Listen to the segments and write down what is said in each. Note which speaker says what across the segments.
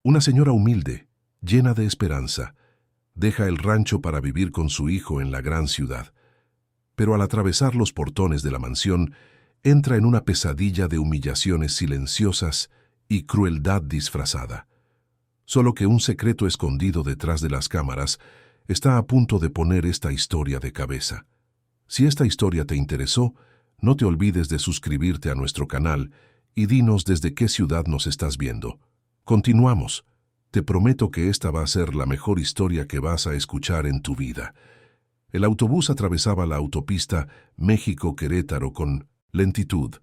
Speaker 1: Una señora humilde, llena de esperanza, deja el rancho para vivir con su hijo en la gran ciudad. Pero al atravesar los portones de la mansión, entra en una pesadilla de humillaciones silenciosas y crueldad disfrazada. Solo que un secreto escondido detrás de las cámaras está a punto de poner esta historia de cabeza. Si esta historia te interesó, no te olvides de suscribirte a nuestro canal y dinos desde qué ciudad nos estás viendo. Continuamos. Te prometo que esta va a ser la mejor historia que vas a escuchar en tu vida. El autobús atravesaba la autopista México-Querétaro con lentitud,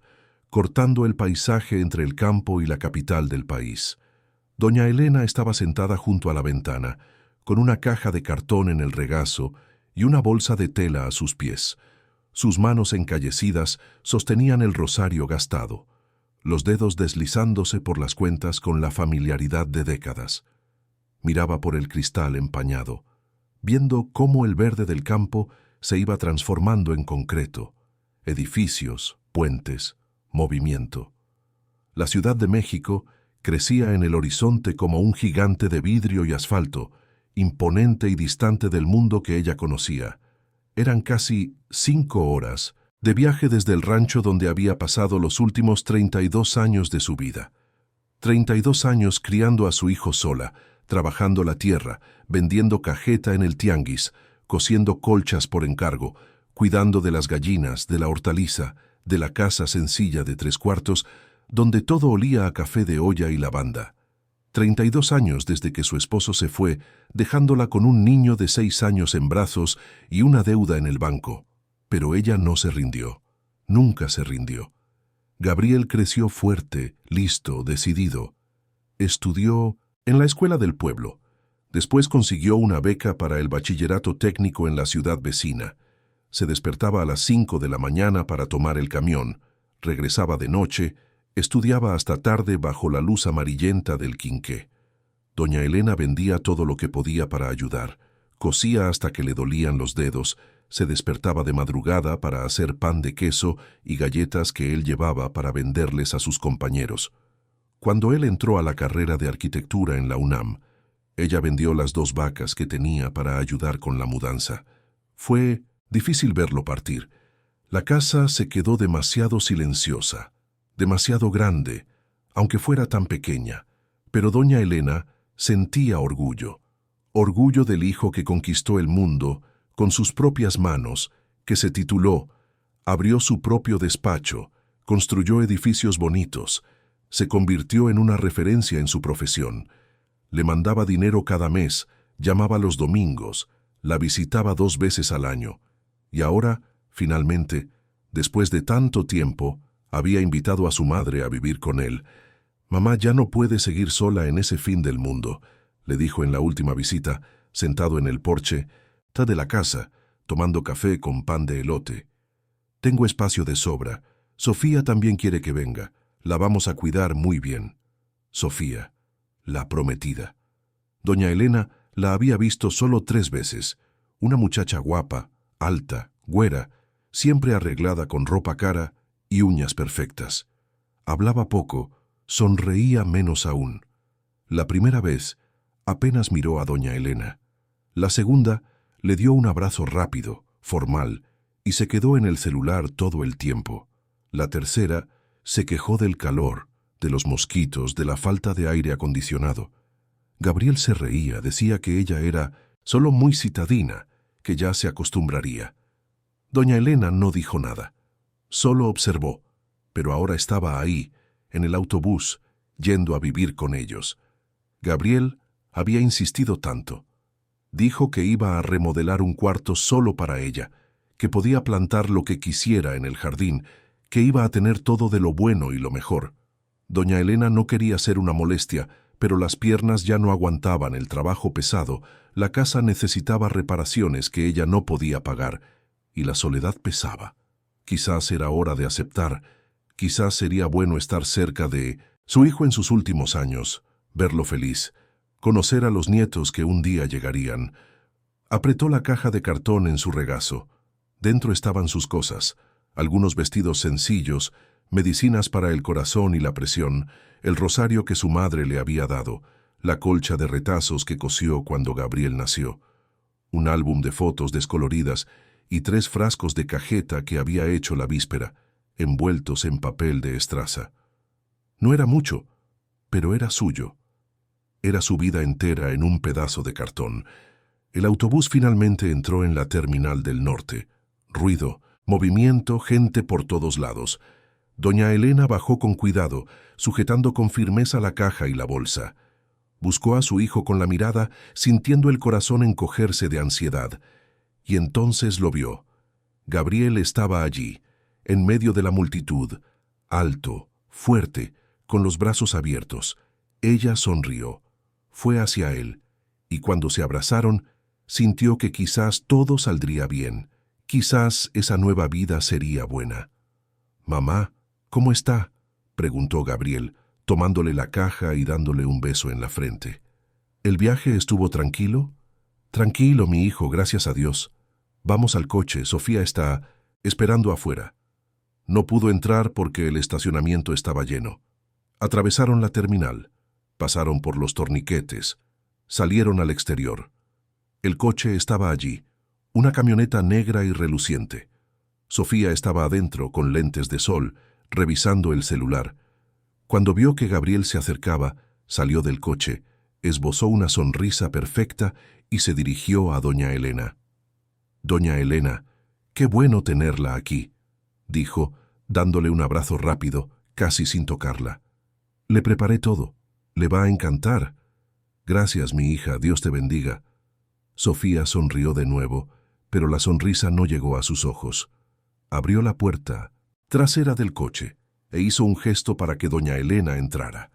Speaker 1: cortando el paisaje entre el campo y la capital del país. Doña Elena estaba sentada junto a la ventana, con una caja de cartón en el regazo y una bolsa de tela a sus pies. Sus manos encallecidas sostenían el rosario gastado, los dedos deslizándose por las cuentas con la familiaridad de décadas. Miraba por el cristal empañado, viendo cómo el verde del campo se iba transformando en concreto, edificios, puentes, movimiento. La Ciudad de México crecía en el horizonte como un gigante de vidrio y asfalto, imponente y distante del mundo que ella conocía. Eran casi 5 horas de viaje desde el rancho donde había pasado los últimos 32 años de su vida. 32 años criando a su hijo sola, trabajando la tierra, vendiendo cajeta en el tianguis, cosiendo colchas por encargo, cuidando de las gallinas, de la hortaliza, de la casa sencilla de 3 cuartos, donde todo olía a café de olla y lavanda. 32 años desde que su esposo se fue, dejándola con un niño de 6 años en brazos y una deuda en el banco. Pero ella no se rindió. Nunca se rindió. Gabriel creció fuerte, listo, decidido. Estudió en la escuela del pueblo. Después consiguió una beca para el bachillerato técnico en la ciudad vecina. Se despertaba a las 5 de la mañana para tomar el camión. Regresaba de noche. Estudiaba hasta tarde bajo la luz amarillenta del quinqué. Doña Elena vendía todo lo que podía para ayudar. Cosía hasta que le dolían los dedos. Se despertaba de madrugada para hacer pan de queso y galletas que él llevaba para venderles a sus compañeros. Cuando él entró a la carrera de arquitectura en la UNAM, ella vendió las 2 vacas que tenía para ayudar con la mudanza. Fue difícil verlo partir. La casa se quedó demasiado silenciosa, demasiado grande, aunque fuera tan pequeña. Pero doña Elena sentía orgullo. Orgullo del hijo que conquistó el mundo con sus propias manos, que se tituló, abrió su propio despacho, construyó edificios bonitos, se convirtió en una referencia en su profesión. Le mandaba dinero cada mes, llamaba los domingos, la visitaba 2 veces al año. Y ahora, finalmente, después de tanto tiempo, había invitado a su madre a vivir con él. «Mamá ya no puede seguir sola en ese fin del mundo», le dijo en la última visita, sentado en el porche de la casa, tomando café con pan de elote. «Tengo espacio de sobra. Sofía también quiere que venga. La vamos a cuidar muy bien». Sofía, la prometida. Doña Elena la había visto solo 3 veces. Una muchacha guapa, alta, güera, siempre arreglada con ropa cara y uñas perfectas. Hablaba poco, sonreía menos aún. La primera vez apenas miró a doña Elena. La segunda le dio un abrazo rápido, formal, y se quedó en el celular todo el tiempo. La tercera se quejó del calor, de los mosquitos, de la falta de aire acondicionado. Gabriel se reía, decía que ella era solo muy citadina, que ya se acostumbraría. Doña Elena no dijo nada, solo observó, pero ahora estaba ahí, en el autobús, yendo a vivir con ellos. Gabriel había insistido tanto. Dijo que iba a remodelar un cuarto solo para ella, que podía plantar lo que quisiera en el jardín, que iba a tener todo de lo bueno y lo mejor. Doña Elena no quería ser una molestia, pero las piernas ya no aguantaban el trabajo pesado, la casa necesitaba reparaciones que ella no podía pagar, y la soledad pesaba. Quizás era hora de aceptar, quizás sería bueno estar cerca de su hijo en sus últimos años, verlo feliz, conocer a los nietos que un día llegarían. Apretó la caja de cartón en su regazo. Dentro estaban sus cosas, algunos vestidos sencillos, medicinas para el corazón y la presión, el rosario que su madre le había dado, la colcha de retazos que cosió cuando Gabriel nació, un álbum de fotos descoloridas y 3 frascos de cajeta que había hecho la víspera, envueltos en papel de estraza. No era mucho, pero era suyo. Era su vida entera en un pedazo de cartón. El autobús finalmente entró en la terminal del norte. Ruido, movimiento, gente por todos lados. Doña Elena bajó con cuidado, sujetando con firmeza la caja y la bolsa. Buscó a su hijo con la mirada, sintiendo el corazón encogerse de ansiedad. Y entonces lo vio. Gabriel estaba allí, en medio de la multitud, alto, fuerte, con los brazos abiertos. Ella sonrió. Fue hacia él, y cuando se abrazaron, sintió que quizás todo saldría bien. Quizás esa nueva vida sería buena. «Mamá, ¿cómo está?», preguntó Gabriel, tomándole la caja y dándole un beso en la frente. «¿El viaje estuvo tranquilo?». «Tranquilo, mi hijo, gracias a Dios. Vamos al coche, Sofía está esperando afuera». No pudo entrar porque el estacionamiento estaba lleno. Atravesaron la terminal, pasaron por los torniquetes, salieron al exterior. El coche estaba allí, una camioneta negra y reluciente. Sofía estaba adentro con lentes de sol, revisando el celular. Cuando vio que Gabriel se acercaba, salió del coche, esbozó una sonrisa perfecta y se dirigió a doña Elena. «Doña Elena, qué bueno tenerla aquí», dijo, dándole un abrazo rápido, casi sin tocarla. «Le preparé todo. Le va a encantar». «Gracias, mi hija, Dios te bendiga». Sofía sonrió de nuevo, pero la sonrisa no llegó a sus ojos. Abrió la puerta trasera del coche e hizo un gesto para que doña Elena entrara.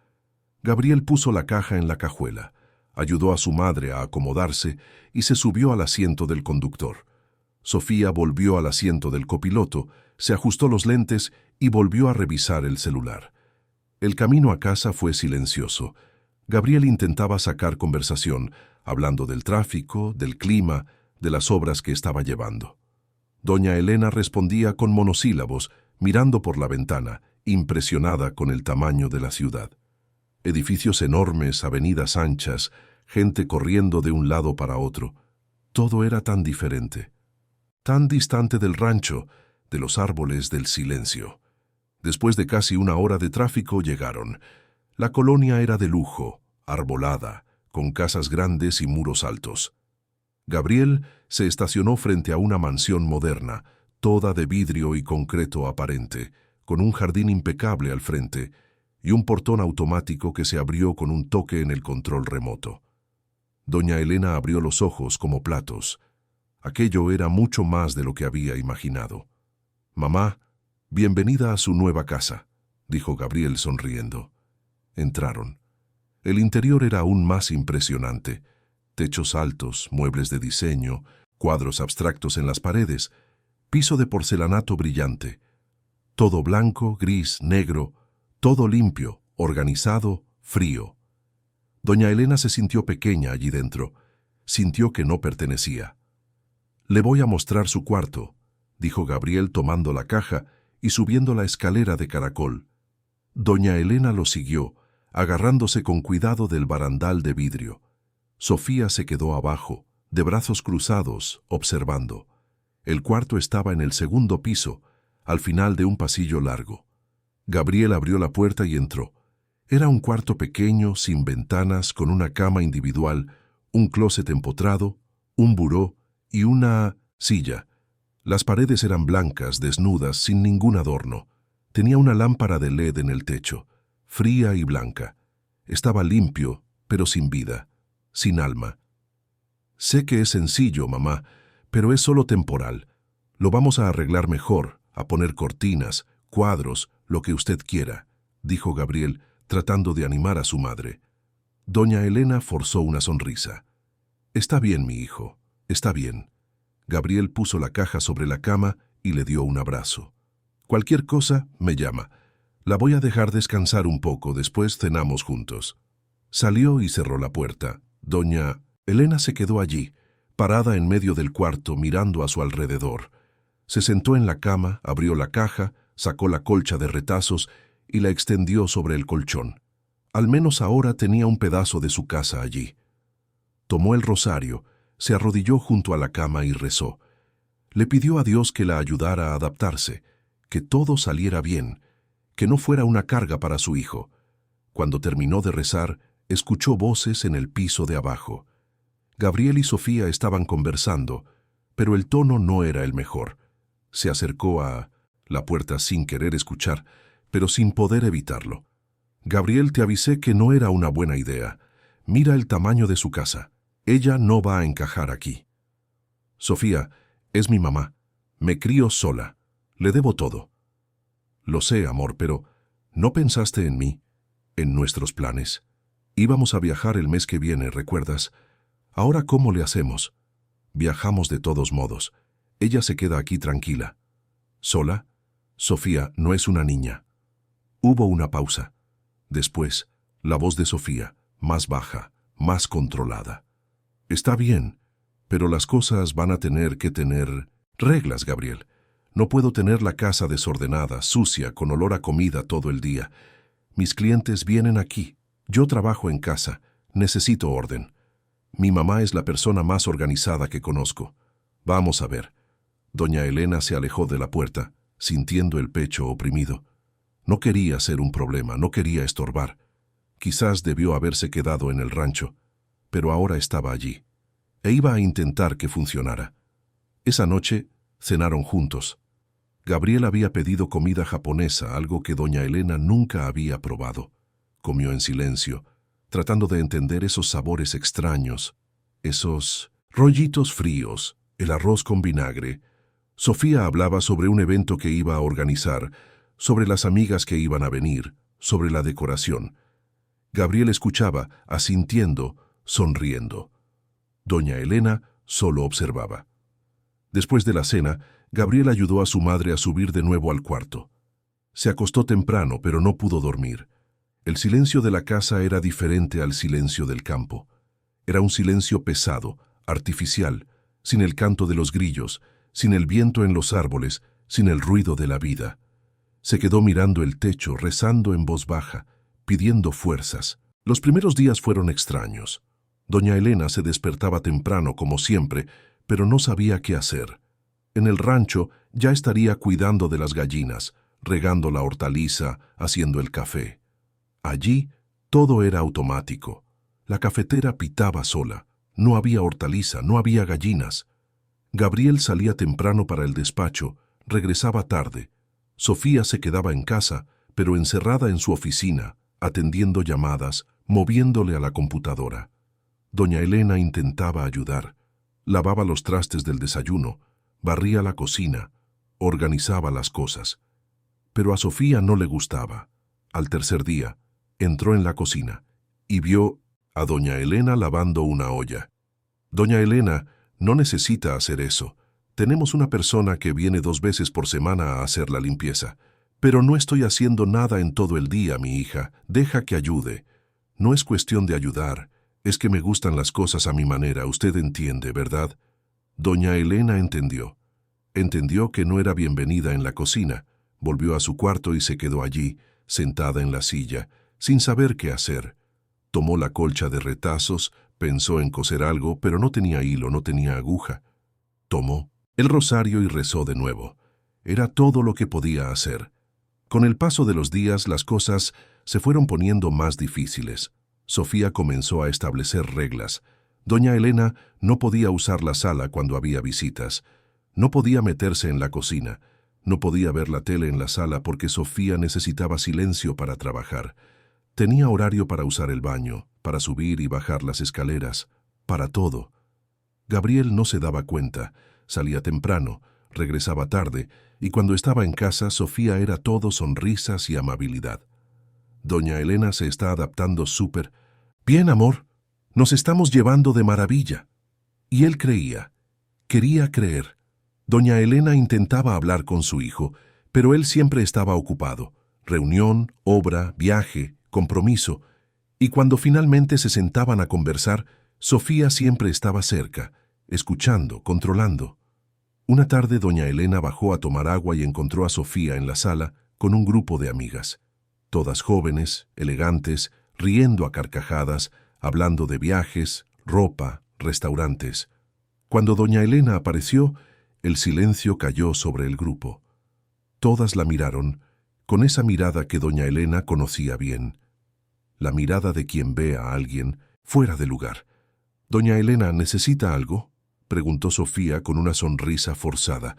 Speaker 1: Gabriel puso la caja en la cajuela, ayudó a su madre a acomodarse y se subió al asiento del conductor. Sofía volvió al asiento del copiloto, se ajustó los lentes y volvió a revisar el celular. El camino a casa fue silencioso. Gabriel intentaba sacar conversación, hablando del tráfico, del clima, de las obras que estaba llevando. Doña Elena respondía con monosílabos, mirando por la ventana, impresionada con el tamaño de la ciudad. Edificios enormes, avenidas anchas, gente corriendo de un lado para otro. Todo era tan diferente, tan distante del rancho, de los árboles, del silencio. Después de casi una hora de tráfico llegaron. La colonia era de lujo, arbolada, con casas grandes y muros altos. Gabriel se estacionó frente a una mansión moderna, toda de vidrio y concreto aparente, con un jardín impecable al frente y un portón automático que se abrió con un toque en el control remoto. Doña Elena abrió los ojos como platos. Aquello era mucho más de lo que había imaginado. «Mamá, bienvenida a su nueva casa», dijo Gabriel sonriendo. Entraron. El interior era aún más impresionante. Techos altos, muebles de diseño, cuadros abstractos en las paredes, piso de porcelanato brillante. Todo blanco, gris, negro, todo limpio, organizado, frío. Doña Elena se sintió pequeña allí dentro. Sintió que no pertenecía. «Le voy a mostrar su cuarto», dijo Gabriel tomando la caja y subiendo la escalera de caracol. Doña Elena lo siguió, agarrándose con cuidado del barandal de vidrio. Sofía se quedó abajo, de brazos cruzados, observando. El cuarto estaba en el segundo piso, al final de un pasillo largo. Gabriel abrió la puerta y entró. Era un cuarto pequeño, sin ventanas, con una cama individual, un closet empotrado, un buró y una silla. Las paredes eran blancas, desnudas, sin ningún adorno. Tenía una lámpara de LED en el techo, fría y blanca. Estaba limpio, pero sin vida, sin alma. «Sé que es sencillo, mamá, pero es solo temporal. Lo vamos a arreglar mejor, a poner cortinas, cuadros, lo que usted quiera», dijo Gabriel, tratando de animar a su madre. Doña Elena forzó una sonrisa. «Está bien, mi hijo, está bien». Gabriel puso la caja sobre la cama y le dio un abrazo. «Cualquier cosa, me llama. La voy a dejar descansar un poco, después cenamos juntos». Salió y cerró la puerta. Doña Elena se quedó allí, parada en medio del cuarto, mirando a su alrededor. Se sentó en la cama, abrió la caja, sacó la colcha de retazos y la extendió sobre el colchón. Al menos ahora tenía un pedazo de su casa allí. Tomó el rosario, se arrodilló junto a la cama y rezó. Le pidió a Dios que la ayudara a adaptarse, que todo saliera bien, que no fuera una carga para su hijo. Cuando terminó de rezar, escuchó voces en el piso de abajo. Gabriel y Sofía estaban conversando, pero el tono no era el mejor. Se acercó a la puerta sin querer escuchar, pero sin poder evitarlo. Gabriel, te avisé que no era una buena idea. Mira el tamaño de su casa. Ella no va a encajar aquí. Sofía, es mi mamá. Me crío sola. Le debo todo. Lo sé, amor, pero ¿no pensaste en mí? En nuestros planes. Íbamos a viajar el mes que viene, ¿recuerdas? Ahora, ¿cómo le hacemos? Viajamos de todos modos. Ella se queda aquí tranquila. ¿Sola? Sofía no es una niña. Hubo una pausa. Después, la voz de Sofía, más baja, más controlada. Está bien, pero las cosas van a tener que tener reglas, Gabriel. No puedo tener la casa desordenada, sucia, con olor a comida todo el día. Mis clientes vienen aquí. Yo trabajo en casa. Necesito orden. Mi mamá es la persona más organizada que conozco. Vamos a ver. Doña Elena se alejó de la puerta, sintiendo el pecho oprimido. No quería ser un problema, no quería estorbar. Quizás debió haberse quedado en el rancho, pero ahora estaba allí, e iba a intentar que funcionara. Esa noche cenaron juntos. Gabriel había pedido comida japonesa, algo que doña Elena nunca había probado. Comió en silencio, tratando de entender esos sabores extraños, esos rollitos fríos, el arroz con vinagre. Sofía hablaba sobre un evento que iba a organizar, sobre las amigas que iban a venir, sobre la decoración. Gabriel escuchaba, asintiendo, sonriendo. Doña Elena solo observaba. Después de la cena, Gabriel ayudó a su madre a subir de nuevo al cuarto. Se acostó temprano, pero no pudo dormir. El silencio de la casa era diferente al silencio del campo. Era un silencio pesado, artificial, sin el canto de los grillos, sin el viento en los árboles, sin el ruido de la vida. Se quedó mirando el techo, rezando en voz baja, pidiendo fuerzas. Los primeros días fueron extraños. Doña Elena se despertaba temprano, como siempre, pero no sabía qué hacer. En el rancho ya estaría cuidando de las gallinas, regando la hortaliza, haciendo el café. Allí todo era automático. La cafetera pitaba sola. No había hortaliza, no había gallinas. Gabriel salía temprano para el despacho, regresaba tarde. Sofía se quedaba en casa, pero encerrada en su oficina, atendiendo llamadas, moviéndole a la computadora. Doña Elena intentaba ayudar. Lavaba los trastes del desayuno, barría la cocina, organizaba las cosas. Pero a Sofía no le gustaba. Al tercer día, entró en la cocina y vio a doña Elena lavando una olla. Doña Elena, no necesita hacer eso. Tenemos una persona que viene 2 veces por semana a hacer la limpieza. Pero no estoy haciendo nada en todo el día, mi hija. Deja que ayude. No es cuestión de ayudar. Es que me gustan las cosas a mi manera. Usted entiende, ¿verdad? Doña Elena entendió. Entendió que no era bienvenida en la cocina. Volvió a su cuarto y se quedó allí, sentada en la silla, sin saber qué hacer. Tomó la colcha de retazos, pensó en coser algo, pero no tenía hilo, no tenía aguja. Tomó el rosario y rezó de nuevo. Era todo lo que podía hacer. Con el paso de los días, las cosas se fueron poniendo más difíciles. Sofía comenzó a establecer reglas. Doña Elena no podía usar la sala cuando había visitas. No podía meterse en la cocina. No podía ver la tele en la sala porque Sofía necesitaba silencio para trabajar. Tenía horario para usar el baño, para subir y bajar las escaleras, para todo. Gabriel no se daba cuenta. Salía temprano, regresaba tarde, y cuando estaba en casa, Sofía era todo sonrisas y amabilidad. Doña Elena se está adaptando súper. Bien, amor, nos estamos llevando de maravilla. Y él creía, quería creer. Doña Elena intentaba hablar con su hijo, pero él siempre estaba ocupado. Reunión, obra, viaje, compromiso. Y cuando finalmente se sentaban a conversar, Sofía siempre estaba cerca, escuchando, controlando. Una tarde doña Elena bajó a tomar agua y encontró a Sofía en la sala con un grupo de amigas. Todas jóvenes, elegantes, riendo a carcajadas, hablando de viajes, ropa, restaurantes. Cuando doña Elena apareció, el silencio cayó sobre el grupo. Todas la miraron, con esa mirada que doña Elena conocía bien. La mirada de quien ve a alguien fuera de lugar. «Doña Elena, ¿necesita algo?», preguntó Sofía con una sonrisa forzada.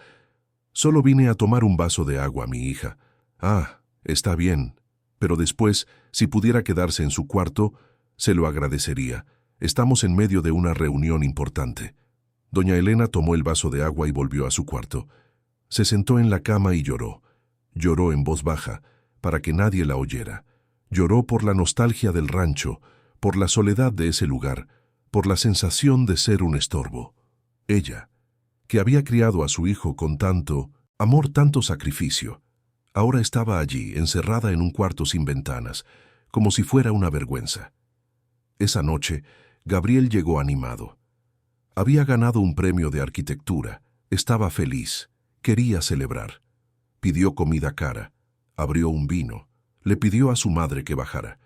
Speaker 1: «Solo vine a tomar un vaso de agua, mi hija». «Ah, está bien. Pero después, si pudiera quedarse en su cuarto, se lo agradecería. Estamos en medio de una reunión importante». Doña Elena tomó el vaso de agua y volvió a su cuarto. Se sentó en la cama y lloró. Lloró en voz baja, para que nadie la oyera. Lloró por la nostalgia del rancho, por la soledad de ese lugar, por la sensación de ser un estorbo. Ella, que había criado a su hijo con tanto amor, tanto sacrificio, ahora estaba allí, encerrada en un cuarto sin ventanas, como si fuera una vergüenza. Esa noche, Gabriel llegó animado. Había ganado un premio de arquitectura, estaba feliz, quería celebrar. Pidió comida cara, abrió un vino, le pidió a su madre que bajara.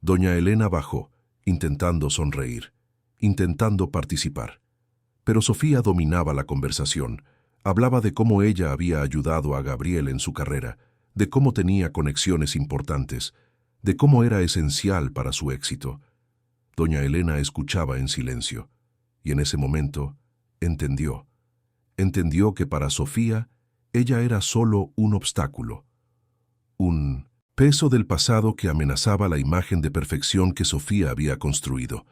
Speaker 1: Doña Elena bajó, intentando sonreír, intentando participar. Pero Sofía dominaba la conversación, hablaba de cómo ella había ayudado a Gabriel en su carrera, de cómo tenía conexiones importantes, de cómo era esencial para su éxito. Doña Elena escuchaba en silencio, y en ese momento entendió. Entendió que para Sofía ella era solo un obstáculo, un peso del pasado que amenazaba la imagen de perfección que Sofía había construido.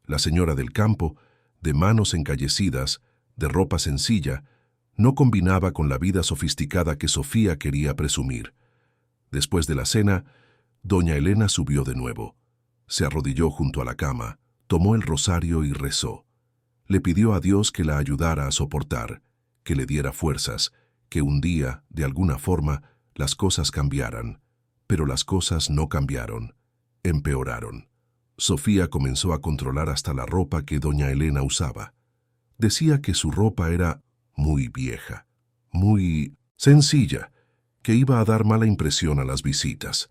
Speaker 1: La señora del campo, de manos encallecidas, de ropa sencilla, no combinaba con la vida sofisticada que Sofía quería presumir. Después de la cena, doña Elena subió de nuevo. Se arrodilló junto a la cama, tomó el rosario y rezó. Le pidió a Dios que la ayudara a soportar, que le diera fuerzas, que un día, de alguna forma, las cosas cambiaran. Pero las cosas no cambiaron, empeoraron. Sofía comenzó a controlar hasta la ropa que doña Elena usaba. Decía que su ropa era muy vieja, muy sencilla, que iba a dar mala impresión a las visitas.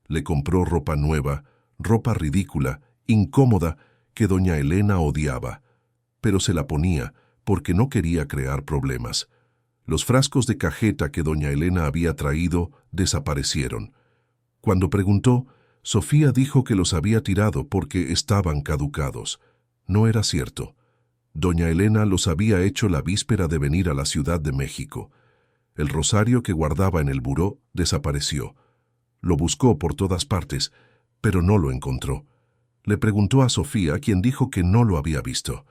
Speaker 1: Le compró ropa nueva, ropa ridícula, incómoda, que doña Elena odiaba, pero se la ponía porque no quería crear problemas. Los frascos de cajeta que doña Elena había traído desaparecieron. Cuando preguntó, Sofía dijo que los había tirado porque estaban caducados. No era cierto. Doña Elena los había hecho la víspera de venir a la Ciudad de México. El rosario que guardaba en el buró desapareció. Lo buscó por todas partes, pero no lo encontró. Le preguntó a Sofía, quien dijo que no lo había visto.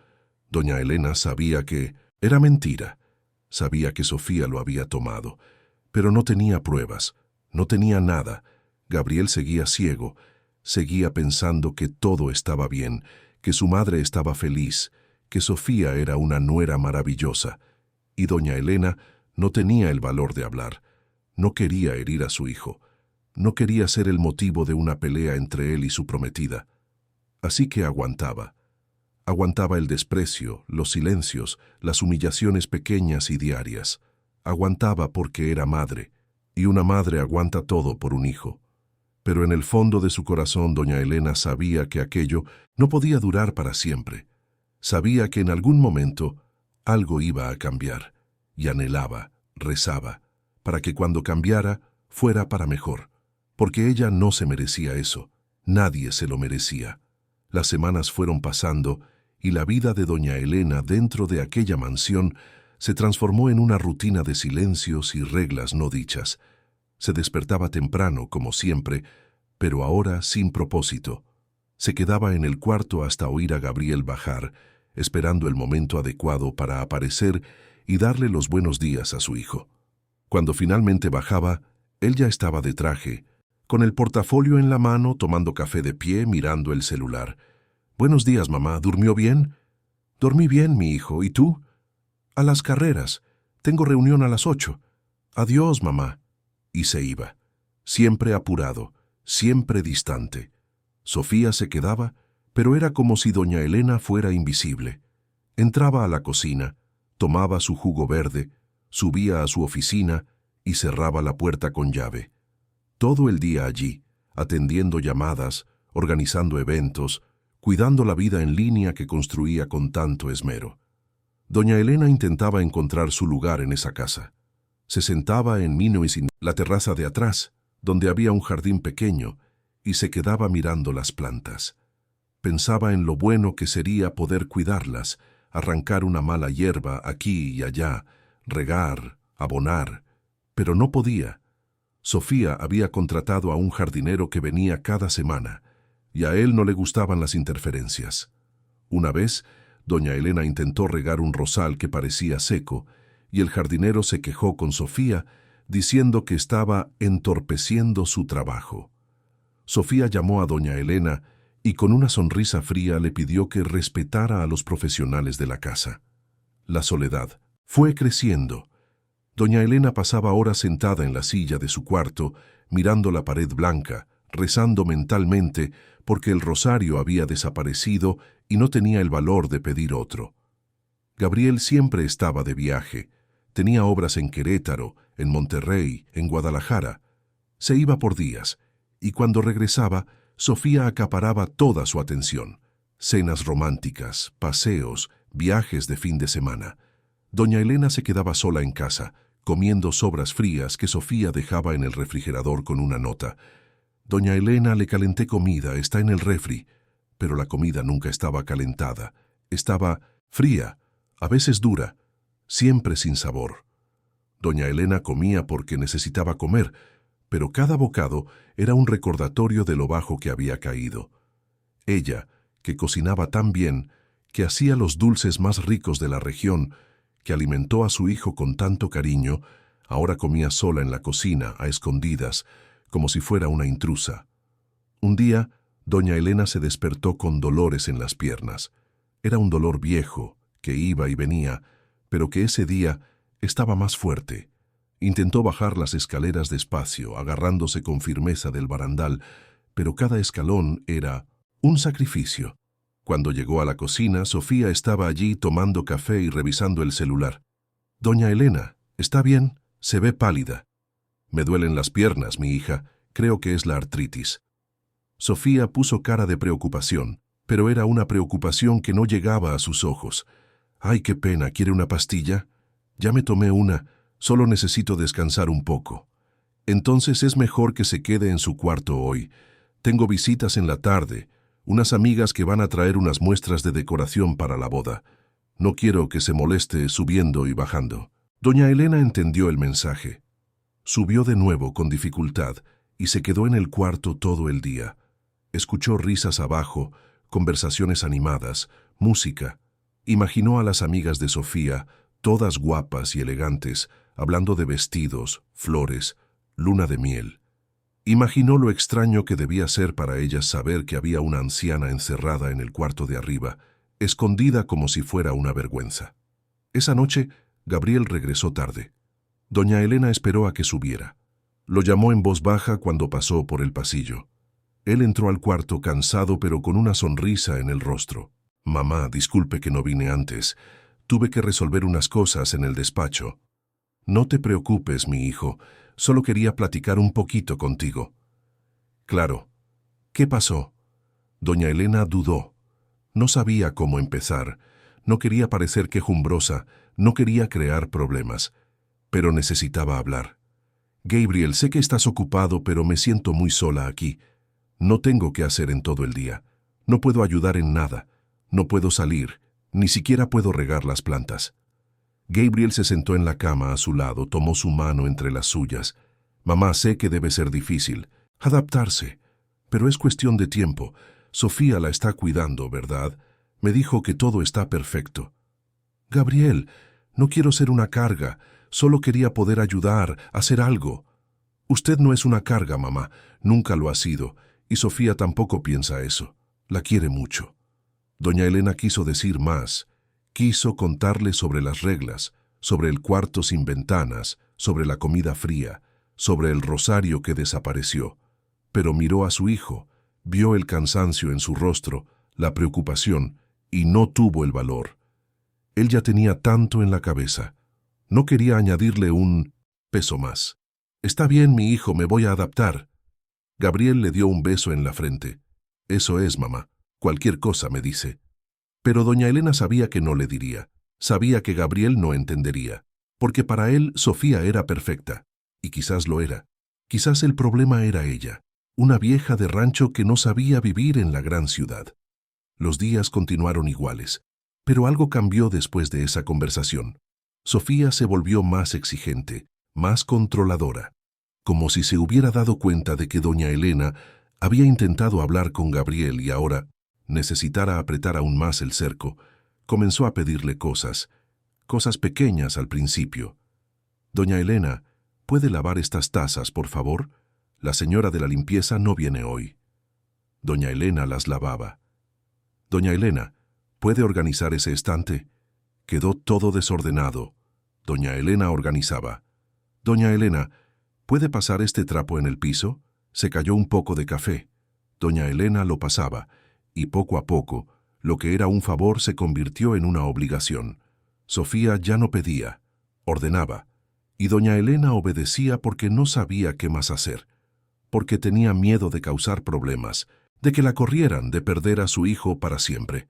Speaker 1: Doña Elena sabía que era mentira. Sabía que Sofía lo había tomado, pero no tenía pruebas, no tenía nada. Gabriel seguía ciego, seguía pensando que todo estaba bien, que su madre estaba feliz, que Sofía era una nuera maravillosa, y doña Elena no tenía el valor de hablar. No quería herir a su hijo, no quería ser el motivo de una pelea entre él y su prometida. Así que aguantaba. Aguantaba el desprecio, los silencios, las humillaciones pequeñas y diarias. Aguantaba porque era madre, y una madre aguanta todo por un hijo. Pero en el fondo de su corazón doña Elena sabía que aquello no podía durar para siempre. Sabía que en algún momento algo iba a cambiar, y anhelaba, rezaba, para que cuando cambiara fuera para mejor, porque ella no se merecía eso, nadie se lo merecía. Las semanas fueron pasando y la vida de doña Elena dentro de aquella mansión se transformó en una rutina de silencios y reglas no dichas. Se despertaba temprano, como siempre, pero ahora sin propósito. Se quedaba en el cuarto hasta oír a Gabriel bajar, esperando el momento adecuado para aparecer y darle los buenos días a su hijo. Cuando finalmente bajaba, él ya estaba de traje, con el portafolio en la mano, tomando café de pie, mirando el celular. «Buenos días, mamá. ¿Durmió bien?» «Dormí bien, mi hijo. ¿Y tú?» «A las carreras. Tengo reunión a las 8. Adiós, mamá». Y se iba, siempre apurado, siempre distante. Sofía se quedaba, pero era como si doña Elena fuera invisible. Entraba a la cocina, tomaba su jugo verde, subía a su oficina y cerraba la puerta con llave. Todo el día allí, atendiendo llamadas, organizando eventos, cuidando la vida en línea que construía con tanto esmero. Doña Elena intentaba encontrar su lugar en esa casa. Se sentaba en la terraza de atrás, donde había un jardín pequeño, y se quedaba mirando las plantas. Pensaba en lo bueno que sería poder cuidarlas, arrancar una mala hierba aquí y allá, regar, abonar, pero no podía. Sofía había contratado a un jardinero que venía cada semana, y a él no le gustaban las interferencias. Una vez, doña Elena intentó regar un rosal que parecía seco, y el jardinero se quejó con Sofía, diciendo que estaba entorpeciendo su trabajo. Sofía llamó a doña Elena y con una sonrisa fría le pidió que respetara a los profesionales de la casa. La soledad fue creciendo. Doña Elena pasaba horas sentada en la silla de su cuarto, mirando la pared blanca, rezando mentalmente porque el rosario había desaparecido y no tenía el valor de pedir otro. Gabriel siempre estaba de viaje. Tenía obras en Querétaro, en Monterrey, en Guadalajara. Se iba por días, y cuando regresaba, Sofía acaparaba toda su atención. Cenas románticas, paseos, viajes de fin de semana. Doña Elena se quedaba sola en casa, comiendo sobras frías que Sofía dejaba en el refrigerador con una nota. Doña Elena, le calenté comida, está en el refri. Pero la comida nunca estaba calentada. Estaba fría, a veces dura, siempre sin sabor. Doña Elena comía porque necesitaba comer, pero cada bocado era un recordatorio de lo bajo que había caído. Ella, que cocinaba tan bien, que hacía los dulces más ricos de la región, que alimentó a su hijo con tanto cariño, ahora comía sola en la cocina, a escondidas, como si fuera una intrusa. Un día, doña Elena se despertó con dolores en las piernas. Era un dolor viejo, que iba y venía, pero que ese día estaba más fuerte. Intentó bajar las escaleras despacio, agarrándose con firmeza del barandal, pero cada escalón era un sacrificio. Cuando llegó a la cocina, Sofía estaba allí tomando café y revisando el celular. «Doña Elena, ¿está bien? Se ve pálida». «Me duelen las piernas, mi hija. Creo que es la artritis». Sofía puso cara de preocupación, pero era una preocupación que no llegaba a sus ojos. «Ay, qué pena. ¿Quiere una pastilla?» «Ya me tomé una. Solo necesito descansar un poco». «Entonces es mejor que se quede en su cuarto hoy. Tengo visitas en la tarde, unas amigas que van a traer unas muestras de decoración para la boda. No quiero que se moleste subiendo y bajando». Doña Elena entendió el mensaje. Subió de nuevo con dificultad y se quedó en el cuarto todo el día. Escuchó risas abajo, conversaciones animadas, música. Imaginó a las amigas de Sofía, todas guapas y elegantes, hablando de vestidos, flores, luna de miel. Imaginó lo extraño que debía ser para ellas saber que había una anciana encerrada en el cuarto de arriba, escondida como si fuera una vergüenza. Esa noche, Gabriel regresó tarde. Doña Elena esperó a que subiera. Lo llamó en voz baja cuando pasó por el pasillo. Él entró al cuarto cansado pero con una sonrisa en el rostro. «Mamá, disculpe que no vine antes. Tuve que resolver unas cosas en el despacho». «No te preocupes, mi hijo. Solo quería platicar un poquito contigo». «Claro. ¿Qué pasó?» Doña Elena dudó. No sabía cómo empezar. No quería parecer quejumbrosa, no quería crear problemas. Pero necesitaba hablar. «Gabriel, sé que estás ocupado, pero me siento muy sola aquí. No tengo qué hacer en todo el día. No puedo ayudar en nada. No puedo salir. Ni siquiera puedo regar las plantas». Gabriel se sentó en la cama a su lado, tomó su mano entre las suyas. «Mamá, sé que debe ser difícil. Adaptarse. Pero es cuestión de tiempo. Sofía la está cuidando, ¿verdad? Me dijo que todo está perfecto». «Gabriel, no quiero ser una carga. Solo quería poder ayudar, hacer algo». «Usted no es una carga, mamá. Nunca lo ha sido. Y Sofía tampoco piensa eso. La quiere mucho». Doña Elena quiso decir más. Quiso contarle sobre las reglas, sobre el cuarto sin ventanas, sobre la comida fría, sobre el rosario que desapareció. Pero miró a su hijo, vio el cansancio en su rostro, la preocupación, y no tuvo el valor. Él ya tenía tanto en la cabeza. No quería añadirle un peso más. «Está bien, mi hijo, me voy a adaptar». Gabriel le dio un beso en la frente. Eso es, mamá. Cualquier cosa me dice. Pero doña Elena sabía que no le diría. Sabía que Gabriel no entendería. Porque para él Sofía era perfecta. Y quizás lo era. Quizás el problema era ella, una vieja de rancho que no sabía vivir en la gran ciudad. Los días continuaron iguales, pero algo cambió después de esa conversación. Sofía se volvió más exigente, más controladora, como si se hubiera dado cuenta de que doña Elena había intentado hablar con Gabriel y ahora necesitara apretar aún más el cerco. Comenzó a pedirle cosas pequeñas al principio. Doña Elena, ¿puede lavar estas tazas, por favor? La señora de la limpieza no viene hoy. Doña Elena las lavaba. Doña Elena, ¿puede organizar ese estante? Quedó todo desordenado. Doña Elena organizaba. Doña Elena, ¿puede pasar este trapo en el piso? Se cayó un poco de café. Doña Elena lo pasaba, y poco a poco, lo que era un favor se convirtió en una obligación. Sofía ya no pedía, ordenaba. Y doña Elena obedecía porque no sabía qué más hacer, porque tenía miedo de causar problemas, de que la corrieran, de perder a su hijo para siempre.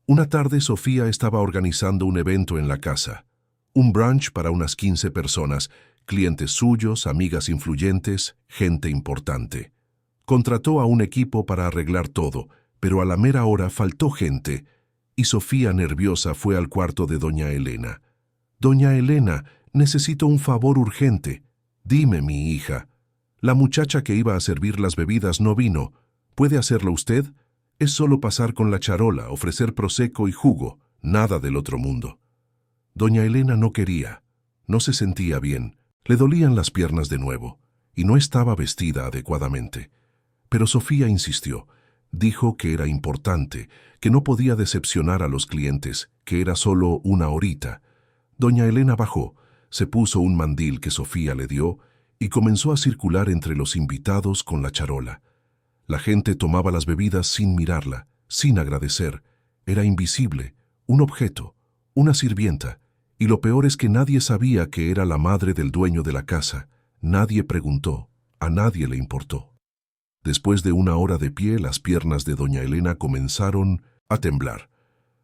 Speaker 1: Una tarde Sofía estaba organizando un evento en la casa, un brunch para unas 15 personas, clientes suyos, amigas influyentes, gente importante. Contrató a un equipo para arreglar todo, pero a la mera hora faltó gente, y Sofía nerviosa fue al cuarto de doña Elena. Doña Elena, necesito un favor urgente. Dime, mi hija. La muchacha que iba a servir las bebidas no vino. ¿Puede hacerlo usted? Es solo pasar con la charola, ofrecer prosecco y jugo, nada del otro mundo. Doña Elena no quería. No se sentía bien. Le dolían las piernas de nuevo, y no estaba vestida adecuadamente. Pero Sofía insistió. Dijo que era importante, que no podía decepcionar a los clientes, que era solo una horita. Doña Elena bajó, se puso un mandil que Sofía le dio y comenzó a circular entre los invitados con la charola. La gente tomaba las bebidas sin mirarla, sin agradecer. Era invisible, un objeto, una sirvienta, y lo peor es que nadie sabía que era la madre del dueño de la casa. Nadie preguntó, a nadie le importó. Después de una hora de pie, las piernas de doña Elena comenzaron a temblar.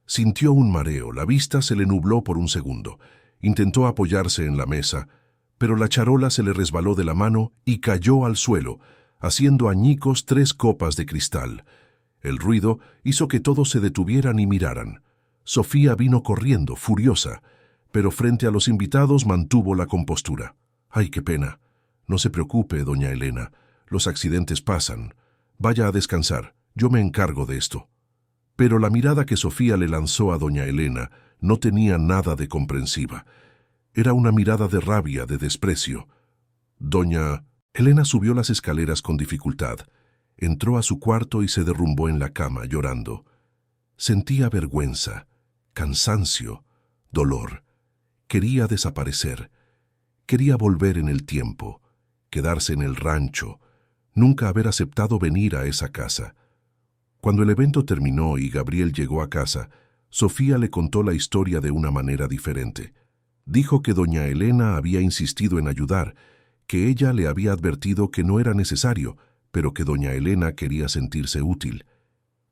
Speaker 1: Sintió un mareo, la vista se le nubló por un segundo. Intentó apoyarse en la mesa, pero la charola se le resbaló de la mano y cayó al suelo, haciendo añicos 3 copas de cristal. El ruido hizo que todos se detuvieran y miraran. Sofía vino corriendo, furiosa, pero frente a los invitados mantuvo la compostura. «Ay, qué pena. No se preocupe, doña Elena. Los accidentes pasan. Vaya a descansar. Yo me encargo de esto». Pero la mirada que Sofía le lanzó a doña Elena no tenía nada de comprensiva. Era una mirada de rabia, de desprecio. Doña Elena subió las escaleras con dificultad. Entró a su cuarto y se derrumbó en la cama, llorando. Sentía vergüenza, cansancio, dolor. Quería desaparecer. Quería volver en el tiempo, quedarse en el rancho, nunca haber aceptado venir a esa casa. Cuando el evento terminó y Gabriel llegó a casa, Sofía le contó la historia de una manera diferente. Dijo que doña Elena había insistido en ayudar, que ella le había advertido que no era necesario, pero que doña Elena quería sentirse útil,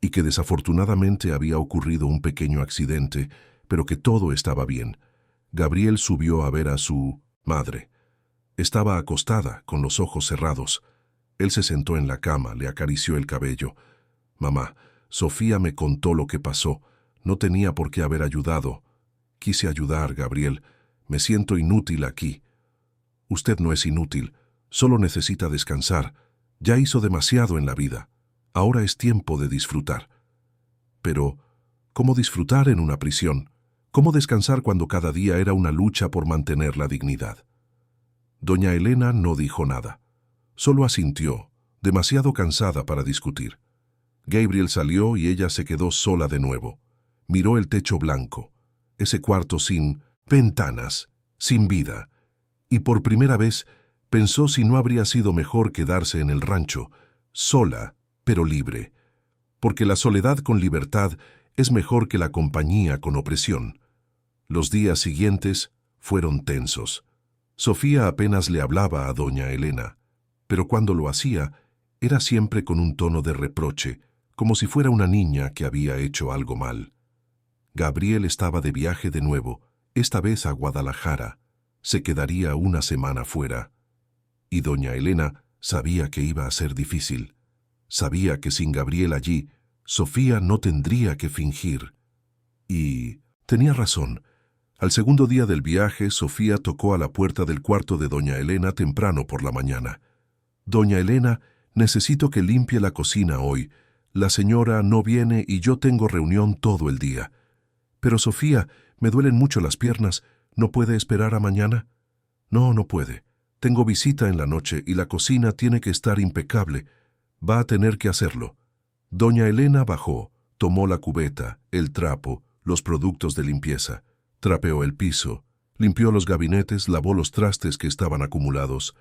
Speaker 1: y que desafortunadamente había ocurrido un pequeño accidente, pero que todo estaba bien. Gabriel subió a ver a su madre. Estaba acostada, con los ojos cerrados. Él se sentó en la cama, le acarició el cabello. «Mamá, Sofía me contó lo que pasó. No tenía por qué haber ayudado. Quise ayudar, Gabriel. Me siento inútil aquí». «Usted no es inútil. Solo necesita descansar. Ya hizo demasiado en la vida. Ahora es tiempo de disfrutar». Pero, ¿cómo disfrutar en una prisión? ¿Cómo descansar cuando cada día era una lucha por mantener la dignidad? Doña Elena no dijo nada. Solo asintió, demasiado cansada para discutir. Gabriel salió y ella se quedó sola de nuevo. Miró el techo blanco, ese cuarto sin ventanas, sin vida, y por primera vez pensó si no habría sido mejor quedarse en el rancho, sola, pero libre, porque la soledad con libertad es mejor que la compañía con opresión. Los días siguientes fueron tensos. Sofía apenas le hablaba a doña Elena, pero cuando lo hacía, era siempre con un tono de reproche, como si fuera una niña que había hecho algo mal. Gabriel estaba de viaje de nuevo, esta vez a Guadalajara. Se quedaría una semana fuera. Y doña Elena sabía que iba a ser difícil. Sabía que sin Gabriel allí, Sofía no tendría que fingir. Y tenía razón. Al segundo día del viaje, Sofía tocó a la puerta del cuarto de doña Elena temprano por la mañana. «Doña Elena, necesito que limpie la cocina hoy. La señora no viene y yo tengo reunión todo el día. Pero Sofía, me duelen mucho las piernas. ¿No puede esperar a mañana?» «No, no puede. Tengo visita en la noche y la cocina tiene que estar impecable. Va a tener que hacerlo». Doña Elena bajó, tomó la cubeta, el trapo, los productos de limpieza, trapeó el piso, limpió los gabinetes, lavó los trastes que estaban acumulados.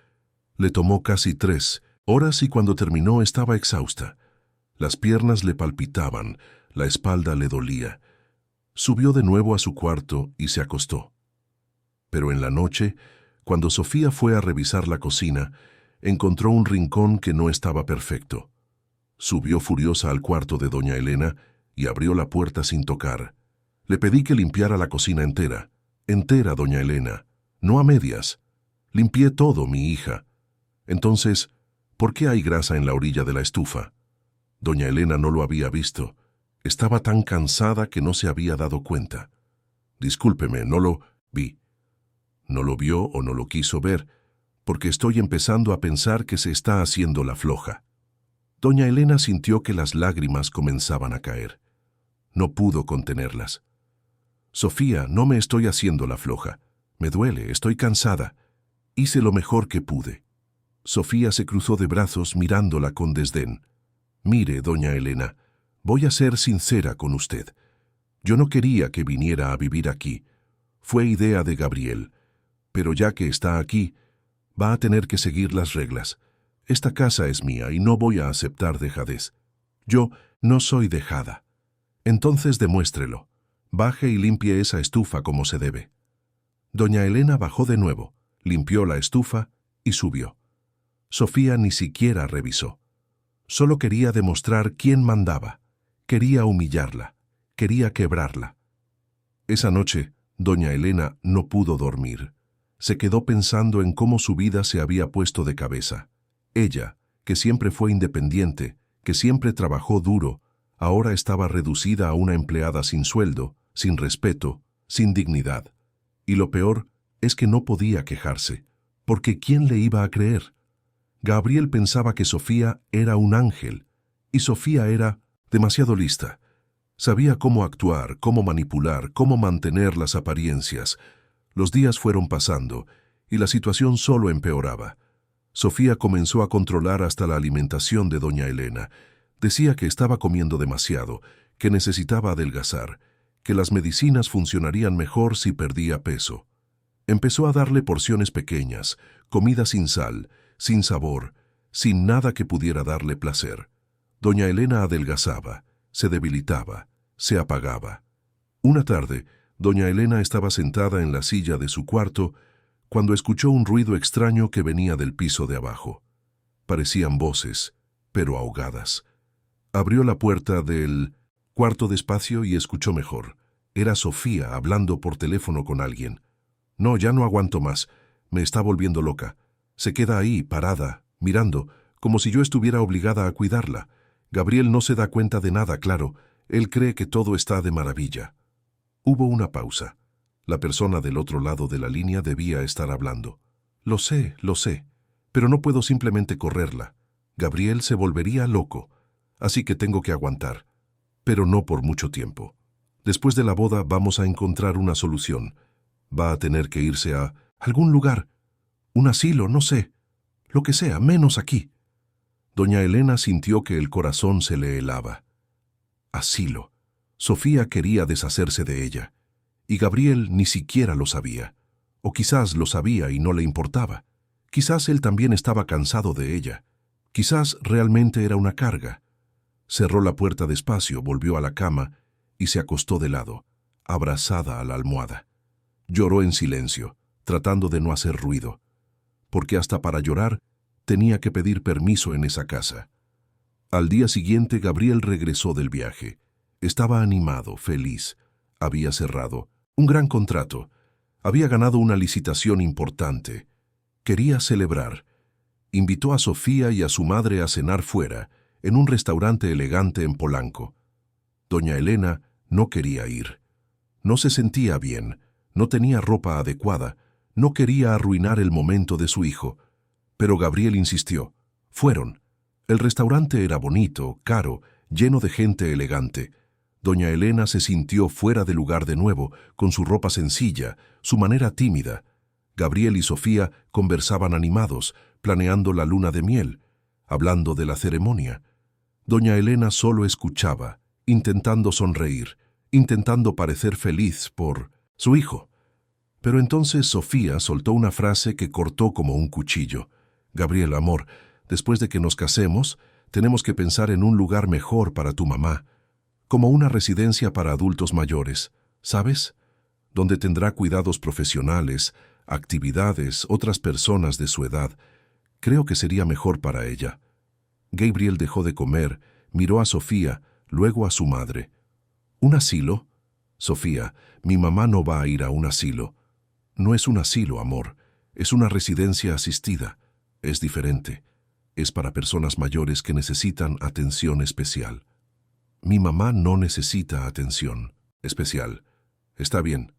Speaker 1: Le tomó casi 3 horas y cuando terminó estaba exhausta. Las piernas le palpitaban, la espalda le dolía. Subió de nuevo a su cuarto y se acostó. Pero en la noche, cuando Sofía fue a revisar la cocina, encontró un rincón que no estaba perfecto. Subió furiosa al cuarto de doña Elena y abrió la puerta sin tocar. «Le pedí que limpiara la cocina entera. Entera, doña Elena, no a medias. Limpié todo, mi hija. Entonces, ¿por qué hay grasa en la orilla de la estufa?» Doña Elena no lo había visto. Estaba tan cansada que no se había dado cuenta. «Discúlpeme, no lo vi». No lo vio o no lo quiso ver, porque estoy empezando a pensar que se está haciendo la floja. Doña Elena sintió que las lágrimas comenzaban a caer. No pudo contenerlas. «Sofía, no me estoy haciendo la floja. Me duele, estoy cansada. Hice lo mejor que pude». Sofía se cruzó de brazos mirándola con desdén. «Mire, doña Elena, voy a ser sincera con usted. Yo no quería que viniera a vivir aquí. Fue idea de Gabriel. Pero ya que está aquí, va a tener que seguir las reglas. Esta casa es mía y no voy a aceptar dejadez. Yo no soy dejada. Entonces demuéstrelo. Baje y limpie esa estufa como se debe». Doña Elena bajó de nuevo, limpió la estufa y subió. Sofía ni siquiera revisó. Solo quería demostrar quién mandaba. Quería humillarla. Quería quebrarla. Esa noche, doña Elena no pudo dormir. Se quedó pensando en cómo su vida se había puesto de cabeza. Ella, que siempre fue independiente, que siempre trabajó duro, ahora estaba reducida a una empleada sin sueldo, sin respeto, sin dignidad. Y lo peor es que no podía quejarse, porque ¿quién le iba a creer? Gabriel pensaba que Sofía era un ángel, y Sofía era demasiado lista. Sabía cómo actuar, cómo manipular, cómo mantener las apariencias. Los días fueron pasando, y la situación solo empeoraba. Sofía comenzó a controlar hasta la alimentación de doña Elena. Decía que estaba comiendo demasiado, que necesitaba adelgazar, que las medicinas funcionarían mejor si perdía peso. Empezó a darle porciones pequeñas, comida sin sal, sin sabor, sin nada que pudiera darle placer. Doña Elena adelgazaba, se debilitaba, se apagaba. Una tarde, doña Elena estaba sentada en la silla de su cuarto cuando escuchó un ruido extraño que venía del piso de abajo. Parecían voces, pero ahogadas. Abrió la puerta del cuarto despacio y escuchó mejor. Era Sofía hablando por teléfono con alguien. «No, ya no aguanto más. Me está volviendo loca. Se queda ahí, parada, mirando, como si yo estuviera obligada a cuidarla. Gabriel no se da cuenta de nada, claro. Él cree que todo está de maravilla». Hubo una pausa. La persona del otro lado de la línea debía estar hablando. Lo sé, pero no puedo simplemente correrla. Gabriel se volvería loco, así que tengo que aguantar. Pero no por mucho tiempo. Después de la boda vamos a encontrar una solución. Va a tener que irse a algún lugar. Un asilo, no sé. Lo que sea, menos aquí». Doña Elena sintió que el corazón se le helaba. Asilo. Sofía quería deshacerse de ella. Y Gabriel ni siquiera lo sabía. O quizás lo sabía y no le importaba. Quizás él también estaba cansado de ella. Quizás realmente era una carga. Cerró la puerta despacio, volvió a la cama y se acostó de lado, abrazada a la almohada. Lloró en silencio, tratando de no hacer ruido, porque hasta para llorar tenía que pedir permiso en esa casa. Al día siguiente, Gabriel regresó del viaje. Estaba animado, feliz. Había cerrado un gran contrato. Había ganado una licitación importante. Quería celebrar. Invitó a Sofía y a su madre a cenar fuera, en un restaurante elegante en Polanco. Doña Elena no quería ir. No se sentía bien, no tenía ropa adecuada, no quería arruinar el momento de su hijo. Pero Gabriel insistió. Fueron. El restaurante era bonito, caro, lleno de gente elegante. Doña Elena se sintió fuera de lugar de nuevo, con su ropa sencilla, su manera tímida. Gabriel y Sofía conversaban animados, planeando la luna de miel, hablando de la ceremonia. Doña Elena solo escuchaba, intentando sonreír, intentando parecer feliz por su hijo. Pero entonces Sofía soltó una frase que cortó como un cuchillo. Gabriel, amor, después de que nos casemos, tenemos que pensar en un lugar mejor para tu mamá, como una residencia para adultos mayores, ¿sabes? Donde tendrá cuidados profesionales, actividades, otras personas de su edad. Creo que sería mejor para ella. Gabriel dejó de comer, miró a Sofía, luego a su madre. ¿Un asilo? Sofía, mi mamá no va a ir a un asilo. No es un asilo, amor. Es una residencia asistida. Es diferente. Es para personas mayores que necesitan atención especial. Mi mamá no necesita atención especial. Está bien.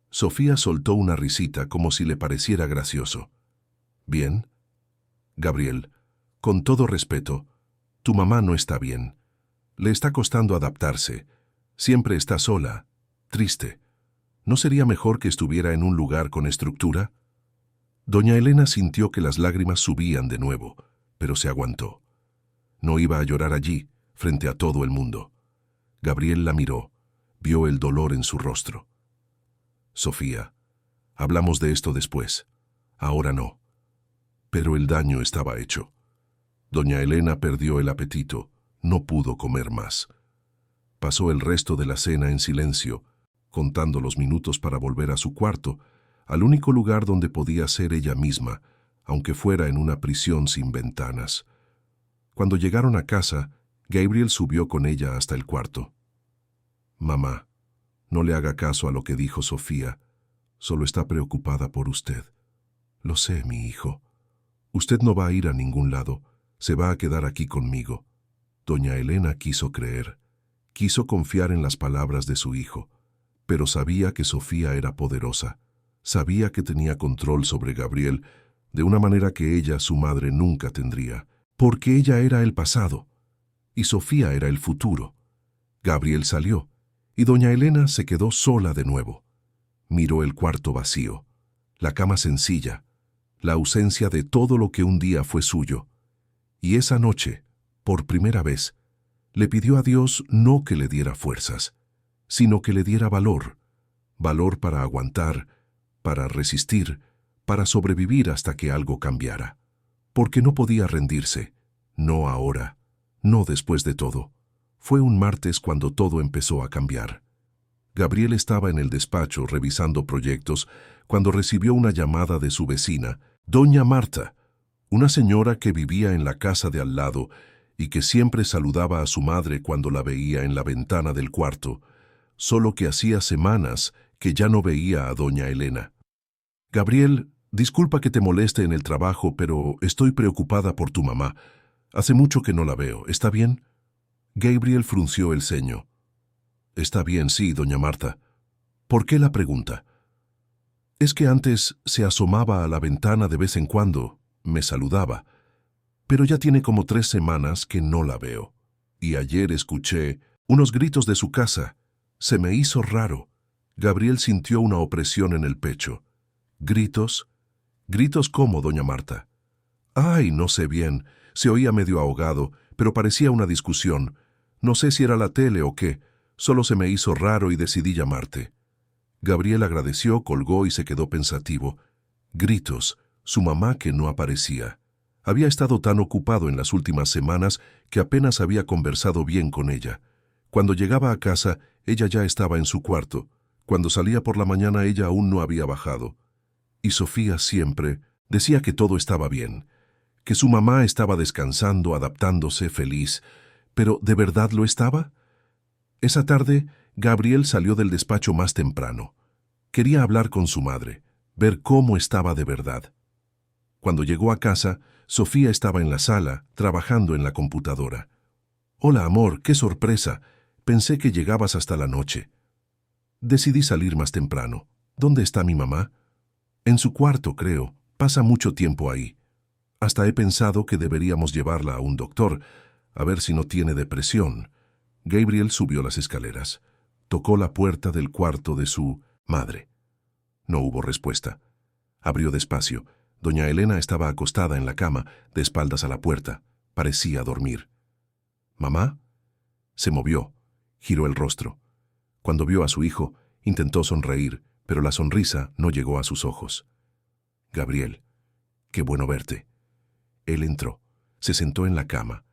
Speaker 1: Sofía soltó una risita como si le pareciera gracioso. ¿Bien? Gabriel, con todo respeto, tu mamá no está bien. Le está costando adaptarse. Siempre está sola, triste. ¿No sería mejor que estuviera en un lugar con estructura? Doña Elena sintió que las lágrimas subían de nuevo, pero se aguantó. No iba a llorar allí, frente a todo el mundo. Gabriel la miró, vio el dolor en su rostro. Sofía, hablamos de esto después. Ahora no. Pero el daño estaba hecho. Doña Elena perdió el apetito, no pudo comer más. Pasó el resto de la cena en silencio, contando los minutos para volver a su cuarto, al único lugar donde podía ser ella misma, aunque fuera en una prisión sin ventanas. Cuando llegaron a casa, Gabriel subió con ella hasta el cuarto. Mamá, no le haga caso a lo que dijo Sofía, solo está preocupada por usted. Lo sé, mi hijo. Usted no va a ir a ningún lado, se va a quedar aquí conmigo. Doña Elena quiso creer, quiso confiar en las palabras de su hijo, pero sabía que Sofía era poderosa, sabía que tenía control sobre Gabriel de una manera que ella, su madre, nunca tendría, porque ella era el pasado y Sofía era el futuro. Gabriel salió y doña Elena se quedó sola de nuevo. Miró el cuarto vacío, la cama sencilla, la ausencia de todo lo que un día fue suyo. Y esa noche, por primera vez, le pidió a Dios no que le diera fuerzas, sino que le diera valor, valor para aguantar, para resistir, para sobrevivir hasta que algo cambiara. Porque no podía rendirse, no ahora, no después de todo. Fue un martes cuando todo empezó a cambiar. Gabriel estaba en el despacho revisando proyectos cuando recibió una llamada de su vecina, doña Marta, una señora que vivía en la casa de al lado y que siempre saludaba a su madre cuando la veía en la ventana del cuarto, solo que hacía semanas que ya no veía a doña Elena. Gabriel, disculpa que te moleste en el trabajo, pero estoy preocupada por tu mamá. Hace mucho que no la veo, ¿está bien? Gabriel frunció el ceño. Está bien, sí, doña Marta. ¿Por qué la pregunta? Es que antes se asomaba a la ventana de vez en cuando, me saludaba, pero ya tiene como 3 semanas que no la veo. Y ayer escuché unos gritos de su casa. Se me hizo raro. Gabriel sintió una opresión en el pecho. ¿Gritos? ¿Gritos cómo, doña Marta? Ay, no sé bien. Se oía medio ahogado, pero parecía una discusión. No sé si era la tele o qué. Solo se me hizo raro y decidí llamarte. Gabriel agradeció, colgó y se quedó pensativo. Gritos, su mamá que no aparecía. Había estado tan ocupado en las últimas semanas que apenas había conversado bien con ella. Cuando llegaba a casa, ella ya estaba en su cuarto. Cuando salía por la mañana, ella aún no había bajado. Y Sofía siempre decía que todo estaba bien, que su mamá estaba descansando, adaptándose, feliz. ¿Pero de verdad lo estaba? Esa tarde, Gabriel salió del despacho más temprano. Quería hablar con su madre, ver cómo estaba de verdad. Cuando llegó a casa, Sofía estaba en la sala, trabajando en la computadora. «Hola, amor, qué sorpresa. Pensé que llegabas hasta la noche. Decidí salir más temprano. ¿Dónde está mi mamá?» «En su cuarto, creo. Pasa mucho tiempo ahí. Hasta he pensado que deberíamos llevarla a un doctor, a ver si no tiene depresión». Gabriel subió las escaleras. Tocó la puerta del cuarto de su madre. No hubo respuesta. Abrió despacio. Doña Elena estaba acostada en la cama, de espaldas a la puerta. Parecía dormir. «¿Mamá?» Se movió. Giró el rostro. Cuando vio a su hijo, intentó sonreír, pero la sonrisa no llegó a sus ojos. «Gabriel, qué bueno verte». Él entró, se sentó en la cama,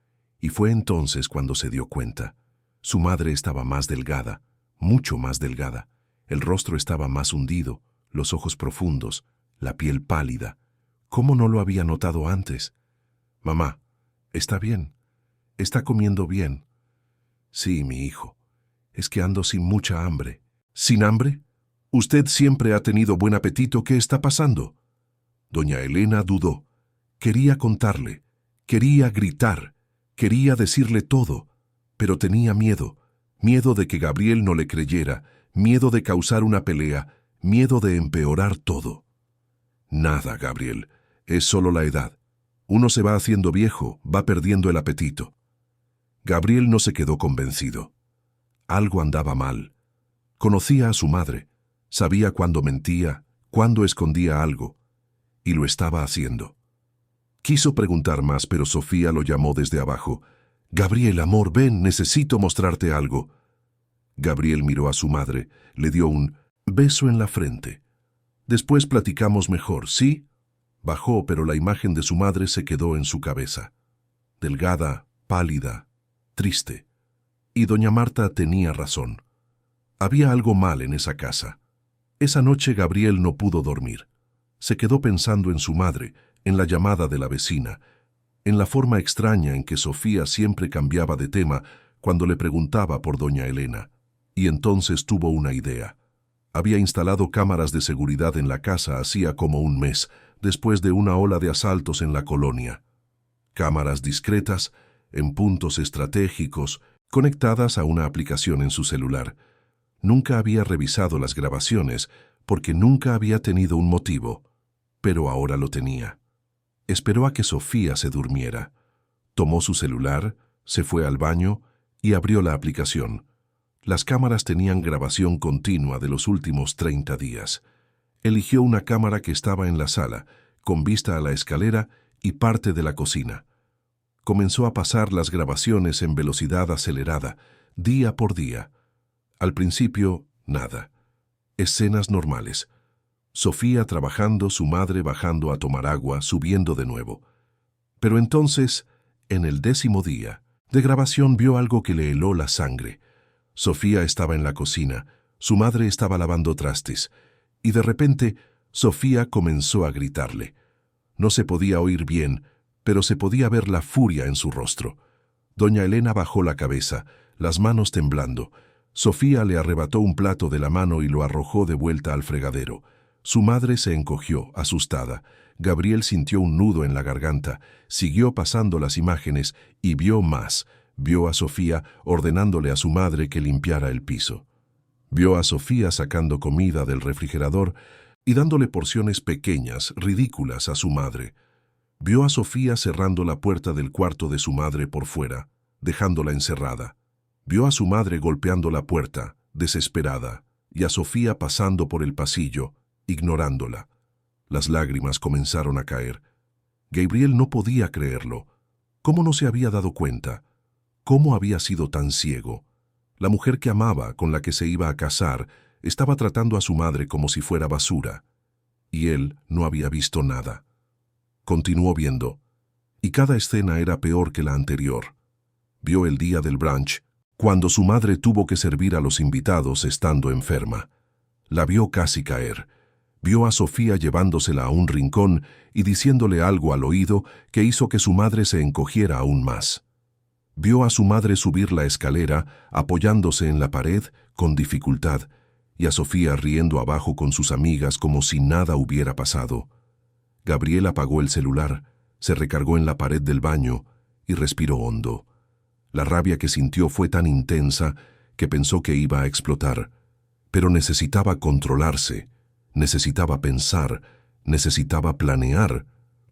Speaker 1: y fue entonces cuando se dio cuenta. Su madre estaba más delgada, mucho más delgada. El rostro estaba más hundido, los ojos profundos, la piel pálida. ¿Cómo no lo había notado antes? «Mamá, ¿está bien? ¿Está comiendo bien?» «Sí, mi hijo. Es que ando sin mucha hambre». «¿Sin hambre? Usted siempre ha tenido buen apetito. ¿Qué está pasando?» Doña Elena dudó. Quería contarle, quería gritar, quería decirle todo, pero tenía miedo. Miedo de que Gabriel no le creyera, miedo de causar una pelea, miedo de empeorar todo. «Nada, Gabriel. Es solo la edad. Uno se va haciendo viejo, va perdiendo el apetito». Gabriel no se quedó convencido. Algo andaba mal. Conocía a su madre, sabía cuándo mentía, cuándo escondía algo, y lo estaba haciendo. Quiso preguntar más, pero Sofía lo llamó desde abajo. «Gabriel, amor, ven, necesito mostrarte algo». Gabriel miró a su madre, le dio un beso en la frente. «Después platicamos mejor, ¿sí?» Bajó, pero la imagen de su madre se quedó en su cabeza. Delgada, pálida, triste. Y doña Marta tenía razón. Había algo mal en esa casa. Esa noche Gabriel no pudo dormir. Se quedó pensando en su madre, en la llamada de la vecina, en la forma extraña en que Sofía siempre cambiaba de tema cuando le preguntaba por doña Elena. Y entonces tuvo una idea. Había instalado cámaras de seguridad en la casa hacía como un mes, después de una ola de asaltos en la colonia. Cámaras discretas, en puntos estratégicos, conectadas a una aplicación en su celular. Nunca había revisado las grabaciones, porque nunca había tenido un motivo, pero ahora lo tenía. Esperó a que Sofía se durmiera. Tomó su celular, se fue al baño y abrió la aplicación. Las cámaras tenían grabación continua de los últimos 30 días. Eligió una cámara que estaba en la sala, con vista a la escalera y parte de la cocina. Comenzó a pasar las grabaciones en velocidad acelerada, día por día. Al principio, nada. Escenas normales. Sofía trabajando, su madre bajando a tomar agua, subiendo de nuevo. Pero entonces, en el 10º día de grabación, vio algo que le heló la sangre. Sofía estaba en la cocina, su madre estaba lavando trastes, y de repente Sofía comenzó a gritarle. No se podía oír bien, pero se podía ver la furia en su rostro. Doña Elena bajó la cabeza, las manos temblando. Sofía le arrebató un plato de la mano y lo arrojó de vuelta al fregadero. Su madre se encogió, asustada. Gabriel sintió un nudo en la garganta, siguió pasando las imágenes y vio más. Vio a Sofía ordenándole a su madre que limpiara el piso. Vio a Sofía sacando comida del refrigerador y dándole porciones pequeñas, ridículas a su madre. Vio a Sofía cerrando la puerta del cuarto de su madre por fuera, dejándola encerrada. Vio a su madre golpeando la puerta, desesperada, y a Sofía pasando por el pasillo, ignorándola. Las lágrimas comenzaron a caer. Gabriel no podía creerlo. ¿Cómo no se había dado cuenta? ¿Cómo había sido tan ciego? La mujer que amaba, con la que se iba a casar, estaba tratando a su madre como si fuera basura. Y él no había visto nada. Continuó viendo, y cada escena era peor que la anterior. Vio el día del brunch, cuando su madre tuvo que servir a los invitados estando enferma. La vio casi caer. Vio a Sofía llevándosela a un rincón y diciéndole algo al oído que hizo que su madre se encogiera aún más. Vio a su madre subir la escalera, apoyándose en la pared con dificultad, y a Sofía riendo abajo con sus amigas como si nada hubiera pasado. Gabriel apagó el celular, se recargó en la pared del baño y respiró hondo. La rabia que sintió fue tan intensa que pensó que iba a explotar, pero necesitaba controlarse, necesitaba pensar, necesitaba planear,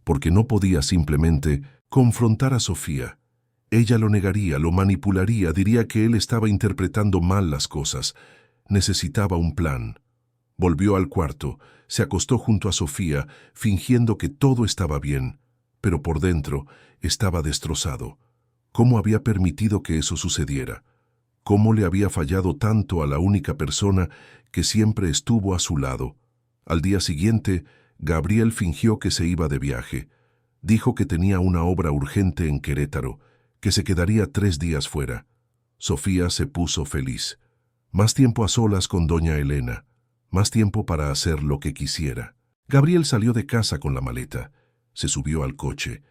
Speaker 1: porque no podía simplemente confrontar a Sofía. Ella lo negaría, lo manipularía, diría que él estaba interpretando mal las cosas. Necesitaba un plan. Volvió al cuarto, se acostó junto a Sofía, fingiendo que todo estaba bien, pero por dentro estaba destrozado. ¿Cómo había permitido que eso sucediera? ¿Cómo le había fallado tanto a la única persona que siempre estuvo a su lado? Al día siguiente, Gabriel fingió que se iba de viaje. Dijo que tenía una obra urgente en Querétaro, que se quedaría 3 días fuera. Sofía se puso feliz. Más tiempo a solas con doña Elena, más tiempo para hacer lo que quisiera. Gabriel salió de casa con la maleta, se subió al coche,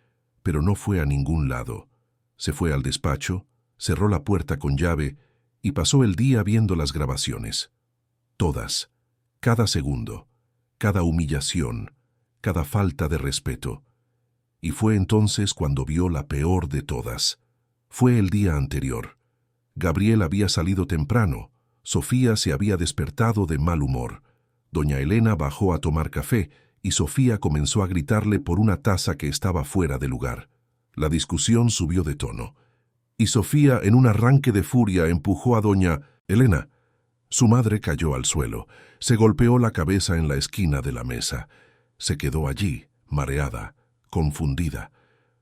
Speaker 1: pero no fue a ningún lado. Se fue al despacho, cerró la puerta con llave y pasó el día viendo las grabaciones. Todas, cada segundo, cada humillación, cada falta de respeto. Y fue entonces cuando vio la peor de todas. Fue el día anterior. Gabriel había salido temprano. Sofía se había despertado de mal humor. Doña Elena bajó a tomar café y Sofía comenzó a gritarle por una taza que estaba fuera de lugar. La discusión subió de tono. Y Sofía, en un arranque de furia, empujó a doña Elena. Su madre cayó al suelo. Se golpeó la cabeza en la esquina de la mesa. Se quedó allí, mareada, confundida.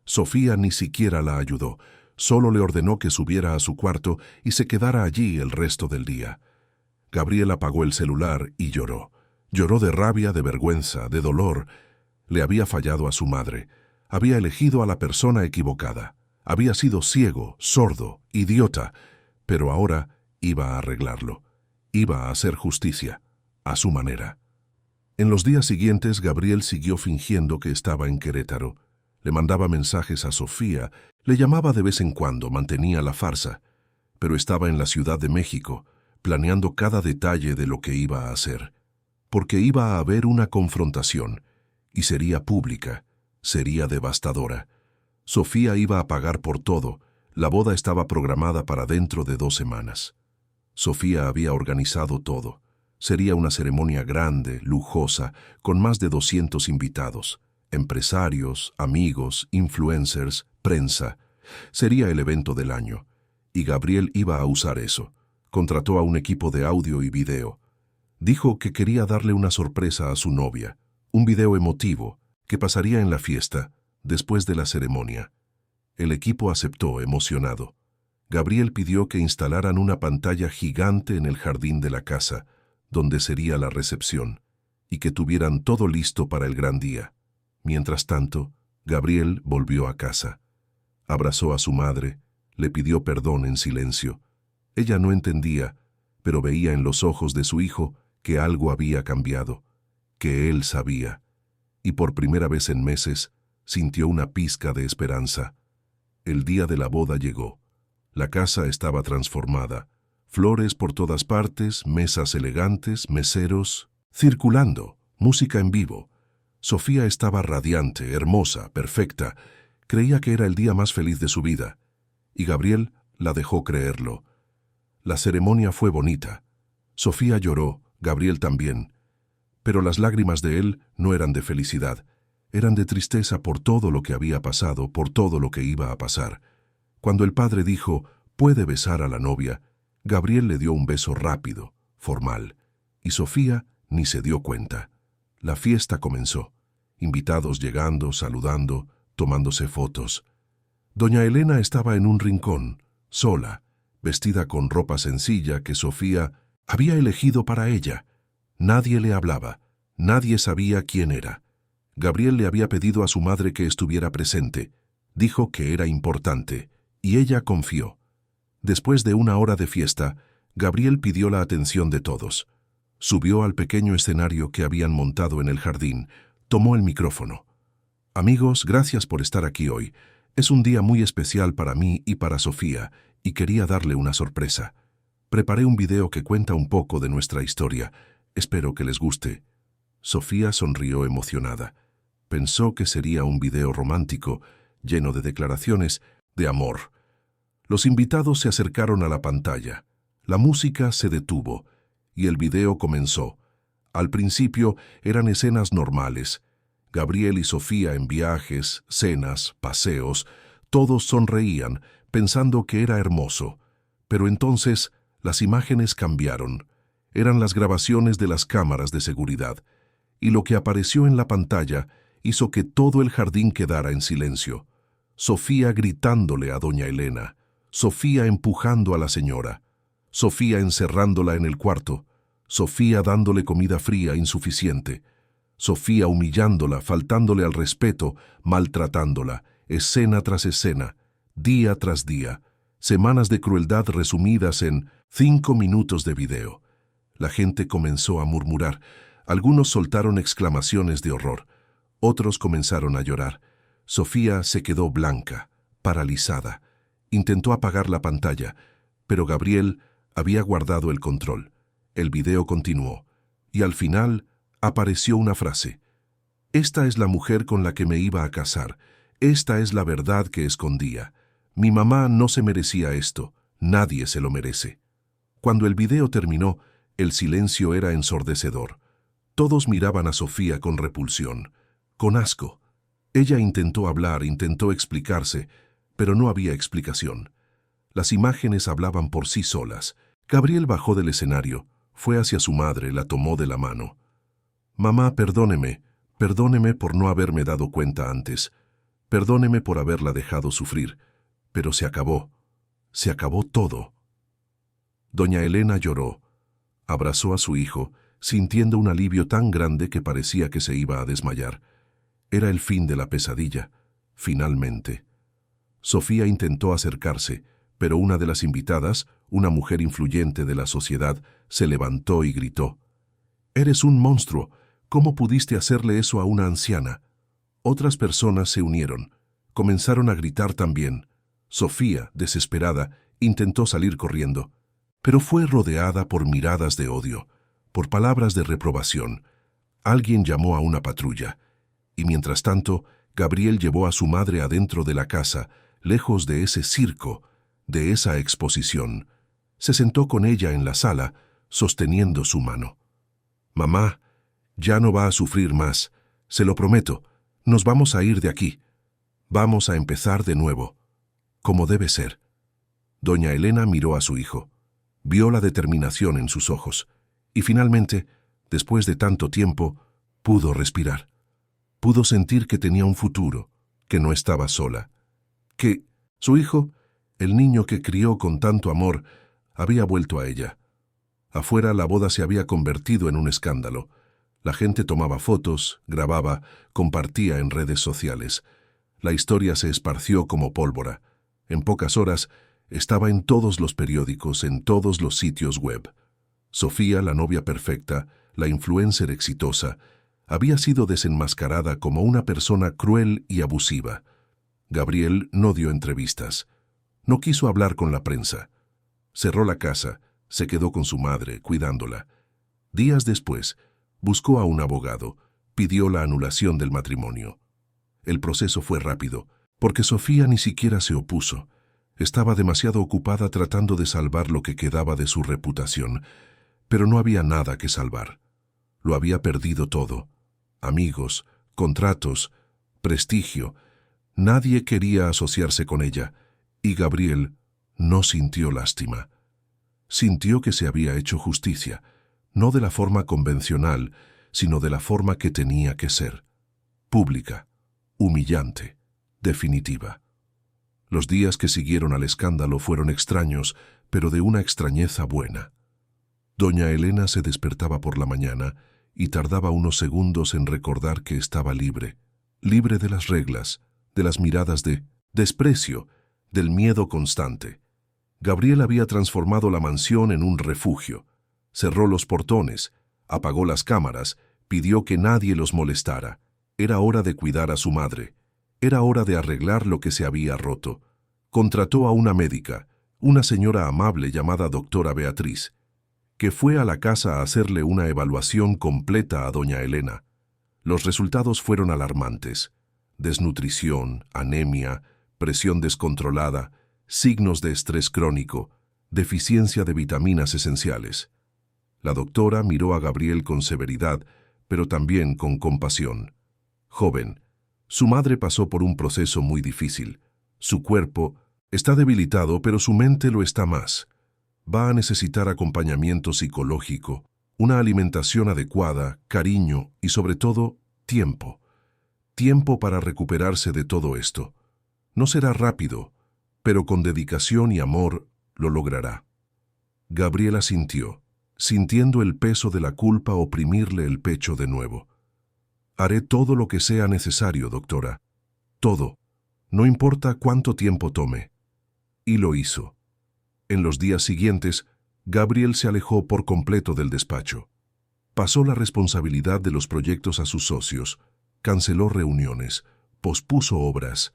Speaker 1: Sofía ni siquiera la ayudó. Solo le ordenó que subiera a su cuarto y se quedara allí el resto del día. Gabriel apagó el celular y lloró. Lloró de rabia, de vergüenza, de dolor. Le había fallado a su madre. Había elegido a la persona equivocada. Había sido ciego, sordo, idiota, pero ahora iba a arreglarlo. Iba a hacer justicia, a su manera. En los días siguientes, Gabriel siguió fingiendo que estaba en Querétaro. Le mandaba mensajes a Sofía, le llamaba de vez en cuando, mantenía la farsa, pero estaba en la Ciudad de México, planeando cada detalle de lo que iba a hacer, porque iba a haber una confrontación, y sería pública, sería devastadora. Sofía iba a pagar por todo, la boda estaba programada para dentro de 2 semanas. Sofía había organizado todo. Sería una ceremonia grande, lujosa, con más de 200 invitados. Empresarios, amigos, influencers, prensa. Sería el evento del año. Y Gabriel iba a usar eso. Contrató a un equipo de audio y video. Dijo que quería darle una sorpresa a su novia, un video emotivo, que pasaría en la fiesta, después de la ceremonia. El equipo aceptó, emocionado. Gabriel pidió que instalaran una pantalla gigante en el jardín de la casa, donde sería la recepción, y que tuvieran todo listo para el gran día. Mientras tanto, Gabriel volvió a casa. Abrazó a su madre, le pidió perdón en silencio. Ella no entendía, pero veía en los ojos de su hijo que algo había cambiado, que él sabía, y por primera vez en meses sintió una pizca de esperanza. El día de la boda llegó. La casa estaba transformada. Flores por todas partes, mesas elegantes, meseros, circulando, música en vivo. Sofía estaba radiante, hermosa, perfecta. Creía que era el día más feliz de su vida. Y Gabriel la dejó creerlo. La ceremonia fue bonita. Sofía lloró, Gabriel también. Pero las lágrimas de él no eran de felicidad. Eran de tristeza por todo lo que había pasado, por todo lo que iba a pasar. Cuando el padre dijo, «Puede besar a la novia», Gabriel le dio un beso rápido, formal, y Sofía ni se dio cuenta. La fiesta comenzó. Invitados llegando, saludando, tomándose fotos. Doña Elena estaba en un rincón, sola, vestida con ropa sencilla que Sofía había elegido para ella. Nadie le hablaba, nadie sabía quién era. Gabriel le había pedido a su madre que estuviera presente. Dijo que era importante, y ella confió. Después de 1 hora de fiesta, Gabriel pidió la atención de todos. Subió al pequeño escenario que habían montado en el jardín, tomó el micrófono. Amigos, gracias por estar aquí hoy. Es un día muy especial para mí y para Sofía, y quería darle una sorpresa. Preparé un video que cuenta un poco de nuestra historia. Espero que les guste. Sofía sonrió emocionada. Pensó que sería un video romántico, lleno de declaraciones de amor. Los invitados se acercaron a la pantalla. La música se detuvo y el video comenzó. Al principio eran escenas normales. Gabriel y Sofía en viajes, cenas, paseos, todos sonreían, pensando que era hermoso. Pero entonces las imágenes cambiaron. Eran las grabaciones de las cámaras de seguridad, y lo que apareció en la pantalla hizo que todo el jardín quedara en silencio. Sofía gritándole a doña Elena, Sofía empujando a la señora, Sofía encerrándola en el cuarto, Sofía dándole comida fría insuficiente, Sofía humillándola, faltándole al respeto, maltratándola, escena tras escena, día tras día, semanas de crueldad resumidas en 5 minutos de video. La gente comenzó a murmurar, algunos soltaron exclamaciones de horror, otros comenzaron a llorar. Sofía se quedó blanca, paralizada. Intentó apagar la pantalla, pero Gabriel había guardado el control. El video continuó, y al final apareció una frase. Esta es la mujer con la que me iba a casar. Esta es la verdad que escondía. Mi mamá no se merecía esto. Nadie se lo merece. Cuando el video terminó, el silencio era ensordecedor. Todos miraban a Sofía con repulsión, con asco. Ella intentó hablar, intentó explicarse, pero no había explicación. Las imágenes hablaban por sí solas. Gabriel bajó del escenario, fue hacia su madre, la tomó de la mano. Mamá, perdóneme por no haberme dado cuenta antes. Perdóneme por haberla dejado sufrir, pero se acabó todo. Doña Elena lloró, abrazó a su hijo, sintiendo un alivio tan grande que parecía que se iba a desmayar. Era el fin de la pesadilla, finalmente. Sofía intentó acercarse, pero una de las invitadas, una mujer influyente de la sociedad, se levantó y gritó. «Eres un monstruo. ¿Cómo pudiste hacerle eso a una anciana?» Otras personas se unieron. Comenzaron a gritar también. Sofía, desesperada, intentó salir corriendo, pero fue rodeada por miradas de odio, por palabras de reprobación. Alguien llamó a una patrulla, y mientras tanto, Gabriel llevó a su madre adentro de la casa, lejos de ese circo, de esa exposición. Se sentó con ella en la sala, sosteniendo su mano. «Mamá, ya no va a sufrir más, se lo prometo, nos vamos a ir de aquí. Vamos a empezar de nuevo, como debe ser». Doña Elena miró a su hijo, vio la determinación en sus ojos, y finalmente, después de tanto tiempo, pudo respirar. Pudo sentir que tenía un futuro, que no estaba sola, que su hijo, el niño que crió con tanto amor, había vuelto a ella. Afuera la boda se había convertido en un escándalo. La gente tomaba fotos, grababa, compartía en redes sociales. La historia se esparció como pólvora. En pocas horas estaba en todos los periódicos, en todos los sitios web. Sofía, la novia perfecta, la influencer exitosa, había sido desenmascarada como una persona cruel y abusiva. Gabriel no dio entrevistas. No quiso hablar con la prensa. Cerró la casa, se quedó con su madre, cuidándola. Días después, buscó a un abogado, pidió la anulación del matrimonio. El proceso fue rápido, porque Sofía ni siquiera se opuso. Estaba demasiado ocupada tratando de salvar lo que quedaba de su reputación, pero no había nada que salvar. Lo había perdido todo. Amigos, contratos, prestigio. Nadie quería asociarse con ella, y Gabriel no sintió lástima. Sintió que se había hecho justicia, no de la forma convencional, sino de la forma que tenía que ser. Pública, humillante, definitiva. Los días que siguieron al escándalo fueron extraños, pero de una extrañeza buena. Doña Elena se despertaba por la mañana y tardaba unos segundos en recordar que estaba libre, libre de las reglas, de las miradas de desprecio, del miedo constante. Gabriel había transformado la mansión en un refugio. Cerró los portones, Apagó las cámaras, pidió que nadie los molestara. Era hora de cuidar a su madre. Era hora de arreglar lo que se había roto. Contrató a una médica, una señora amable llamada doctora Beatriz, que fue a la casa a hacerle una evaluación completa a doña Elena. Los resultados fueron alarmantes. Desnutrición, anemia, presión descontrolada, signos de estrés crónico, deficiencia de vitaminas esenciales. La doctora miró a Gabriel con severidad, pero también con compasión. Joven, su madre pasó por un proceso muy difícil. Su cuerpo está debilitado, pero su mente lo está más. Va a necesitar acompañamiento psicológico, una alimentación adecuada, cariño y sobre todo, tiempo. Tiempo para recuperarse de todo esto. No será rápido, pero con dedicación y amor lo logrará. Gabriela sintió, sintiendo el peso de la culpa oprimirle el pecho de nuevo. Haré todo lo que sea necesario, doctora. Todo. No importa cuánto tiempo tome. Y lo hizo. En los días siguientes, Gabriel se alejó por completo del despacho. Pasó la responsabilidad de los proyectos a sus socios, canceló reuniones, pospuso obras.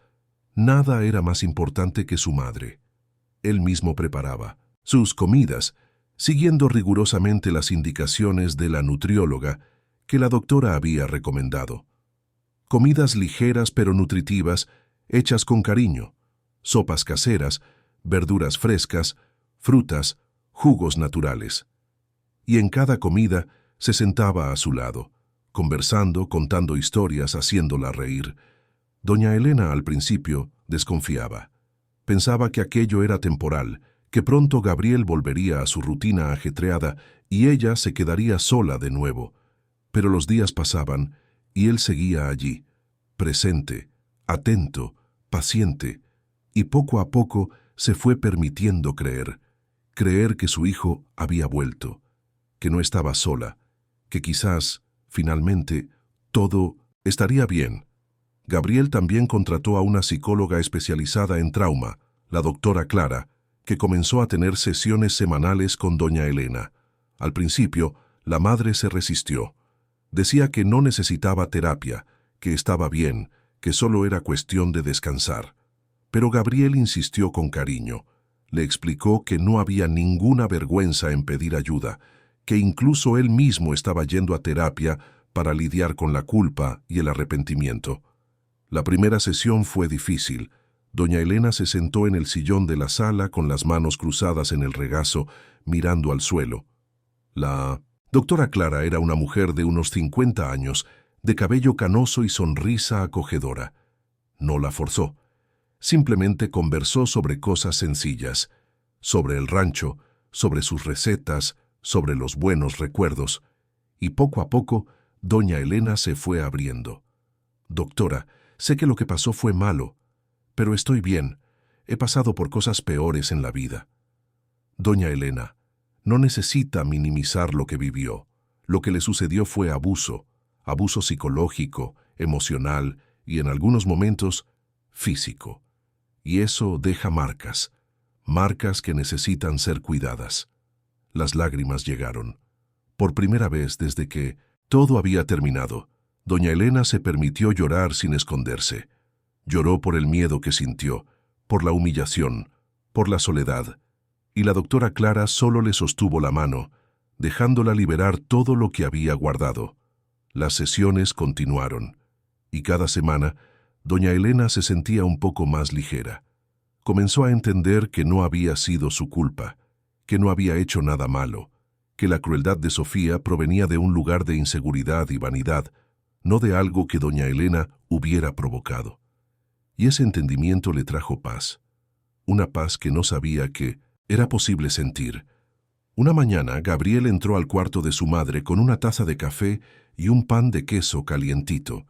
Speaker 1: Nada era más importante que su madre. Él mismo preparaba sus comidas, siguiendo rigurosamente las indicaciones de la nutrióloga que la doctora había recomendado. Comidas ligeras pero nutritivas, hechas con cariño, sopas caseras, verduras frescas, frutas, jugos naturales. Y en cada comida se sentaba a su lado, conversando, contando historias, haciéndola reír. Doña Elena al principio desconfiaba. Pensaba que aquello era temporal, que pronto Gabriel volvería a su rutina ajetreada y ella se quedaría sola de nuevo. Pero los días pasaban y él seguía allí, presente, atento, paciente, y poco a poco se fue permitiendo creer que su hijo había vuelto, que no estaba sola, que quizás, finalmente, todo estaría bien. Gabriel también contrató a una psicóloga especializada en trauma, la doctora Clara, que comenzó a tener sesiones semanales con doña Elena. Al principio, la madre se resistió. Decía que no necesitaba terapia, que estaba bien, que solo era cuestión de descansar. Pero Gabriel insistió con cariño. Le explicó que no había ninguna vergüenza en pedir ayuda, que incluso él mismo estaba yendo a terapia para lidiar con la culpa y el arrepentimiento. La primera sesión fue difícil. Doña Elena se sentó en el sillón de la sala con las manos cruzadas en el regazo, mirando al suelo. La doctora Clara era una mujer de unos 50 años, de cabello canoso y sonrisa acogedora. No la forzó. Simplemente conversó sobre cosas sencillas, sobre el rancho, sobre sus recetas, sobre los buenos recuerdos, y poco a poco, doña Elena se fue abriendo. Doctora, sé que lo que pasó fue malo, pero estoy bien. He pasado por cosas peores en la vida. Doña Elena, no necesita minimizar lo que vivió. Lo que le sucedió fue abuso psicológico, emocional y en algunos momentos físico. Y eso deja marcas que necesitan ser cuidadas. Las lágrimas llegaron. Por primera vez desde que todo había terminado, doña Elena se permitió llorar sin esconderse. Lloró por el miedo que sintió, por la humillación, por la soledad, y la doctora Clara solo le sostuvo la mano, dejándola liberar todo lo que había guardado. Las sesiones continuaron, y cada semana, doña Elena se sentía un poco más ligera. Comenzó a entender que no había sido su culpa, que no había hecho nada malo, que la crueldad de Sofía provenía de un lugar de inseguridad y vanidad, no de algo que doña Elena hubiera provocado. Y ese entendimiento le trajo paz, una paz que no sabía que era posible sentir. Una mañana, Gabriel entró al cuarto de su madre con una taza de café y un pan de queso calientito.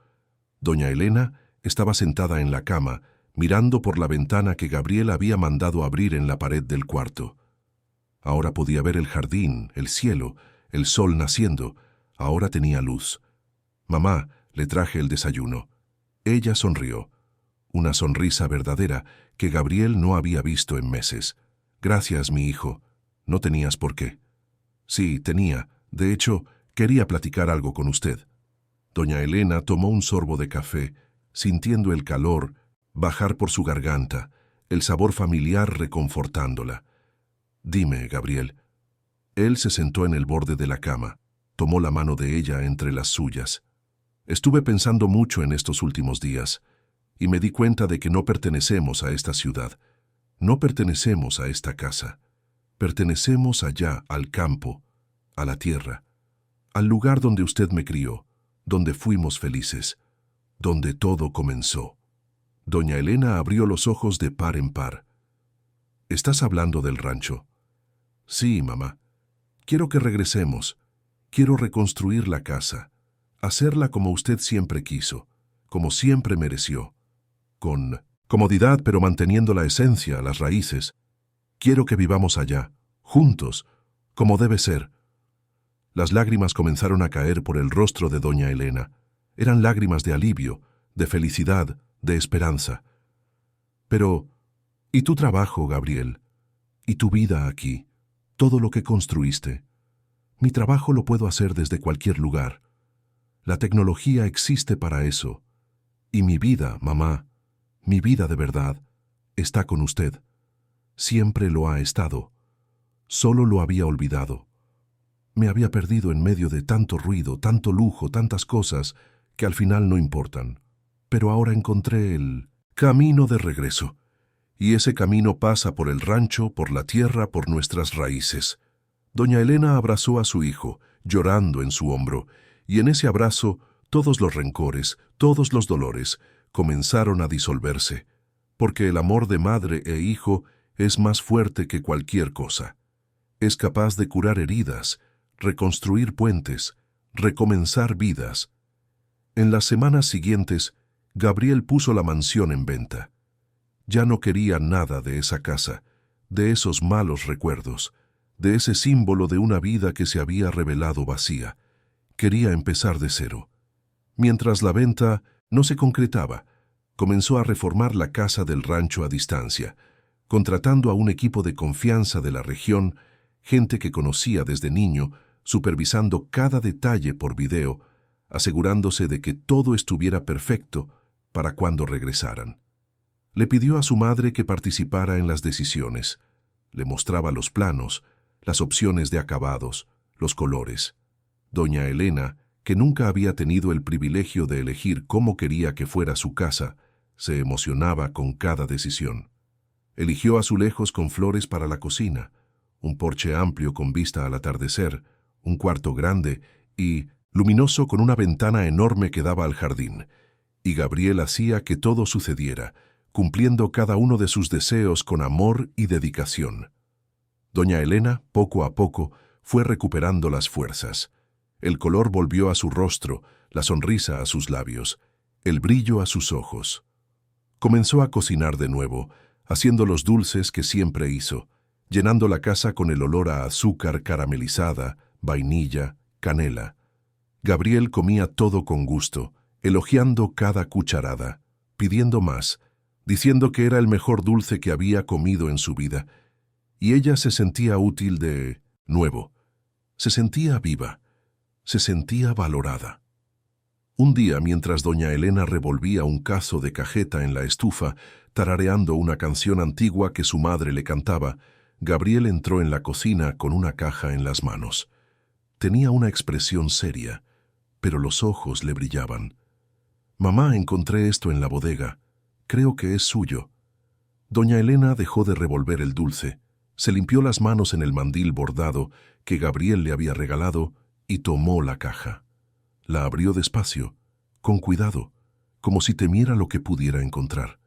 Speaker 1: Doña Elena estaba sentada en la cama, mirando por la ventana que Gabriel había mandado abrir en la pared del cuarto. Ahora podía ver el jardín, el cielo, el sol naciendo. Ahora tenía luz. «Mamá, le traje el desayuno». Ella sonrió. Una sonrisa verdadera que Gabriel no había visto en meses. «Gracias, mi hijo. No tenías por qué». «Sí, tenía. De hecho, Quería platicar algo con usted. Doña Elena tomó un sorbo de café, sintiendo el calor bajar por su garganta, el sabor familiar reconfortándola. Dime, Gabriel. Él se sentó en el borde de la cama, tomó la mano de ella entre las suyas. Estuve pensando mucho en estos últimos días, y me di cuenta de que no pertenecemos a esta ciudad, no pertenecemos a esta casa, pertenecemos allá, al campo, a la tierra, al lugar donde usted me crió, donde fuimos felices, donde todo comenzó. Doña Elena abrió los ojos de par en par. ¿Estás hablando del rancho? Sí, mamá. Quiero que regresemos. Quiero reconstruir la casa, hacerla como usted siempre quiso, como siempre mereció, con comodidad pero manteniendo la esencia, las raíces. Quiero que vivamos allá, juntos, como debe ser. Las lágrimas comenzaron a caer por el rostro de doña Elena. Eran lágrimas de alivio, de felicidad, de esperanza. Pero, ¿y tu trabajo, Gabriel? ¿Y tu vida aquí? Todo lo que construiste. Mi trabajo lo puedo hacer desde cualquier lugar. La tecnología existe para eso. Y mi vida, mamá, mi vida de verdad, está con usted. Siempre lo ha estado. Solo lo había olvidado. Me había perdido en medio de tanto ruido, tanto lujo, tantas cosas que al final no importan. Pero ahora encontré el camino de regreso. Y ese camino pasa por el rancho, por la tierra, por nuestras raíces. Doña Elena abrazó a su hijo, llorando en su hombro, y en ese abrazo todos los rencores, todos los dolores, comenzaron a disolverse, porque el amor de madre e hijo es más fuerte que cualquier cosa. Es capaz de curar heridas, reconstruir puentes, recomenzar vidas. En las semanas siguientes, Gabriel puso la mansión en venta. Ya no quería nada de esa casa, de esos malos recuerdos, de ese símbolo de una vida que se había revelado vacía. Quería empezar de cero. Mientras la venta no se concretaba, comenzó a reformar la casa del rancho a distancia, contratando a un equipo de confianza de la región, gente que conocía desde niño, supervisando cada detalle por video, asegurándose de que todo estuviera perfecto para cuando regresaran. Le pidió a su madre que participara en las decisiones. Le mostraba los planos, las opciones de acabados, los colores. Doña Elena, que nunca había tenido el privilegio de elegir cómo quería que fuera su casa, se emocionaba con cada decisión. Eligió azulejos con flores para la cocina, un porche amplio con vista al atardecer, un cuarto grande y luminoso con una ventana enorme que daba al jardín. Y Gabriel hacía que todo sucediera, cumpliendo cada uno de sus deseos con amor y dedicación. Doña Elena, poco a poco, fue recuperando las fuerzas. El color volvió a su rostro, la sonrisa a sus labios, el brillo a sus ojos. Comenzó a cocinar de nuevo, haciendo los dulces que siempre hizo, llenando la casa con el olor a azúcar caramelizada, vainilla, canela. Gabriel comía todo con gusto, elogiando cada cucharada, pidiendo más, diciendo que era el mejor dulce que había comido en su vida, y ella se sentía útil de nuevo, se sentía viva, se sentía valorada. Un día, mientras doña Elena revolvía un cazo de cajeta en la estufa, tarareando una canción antigua que su madre le cantaba, Gabriel entró en la cocina con una caja en las manos. Tenía una expresión seria, pero los ojos le brillaban. «Mamá, encontré esto en la bodega. Creo que es suyo». Doña Elena dejó de revolver el dulce, se limpió las manos en el mandil bordado que Gabriel le había regalado y tomó la caja. La abrió despacio, con cuidado, como si temiera lo que pudiera encontrar.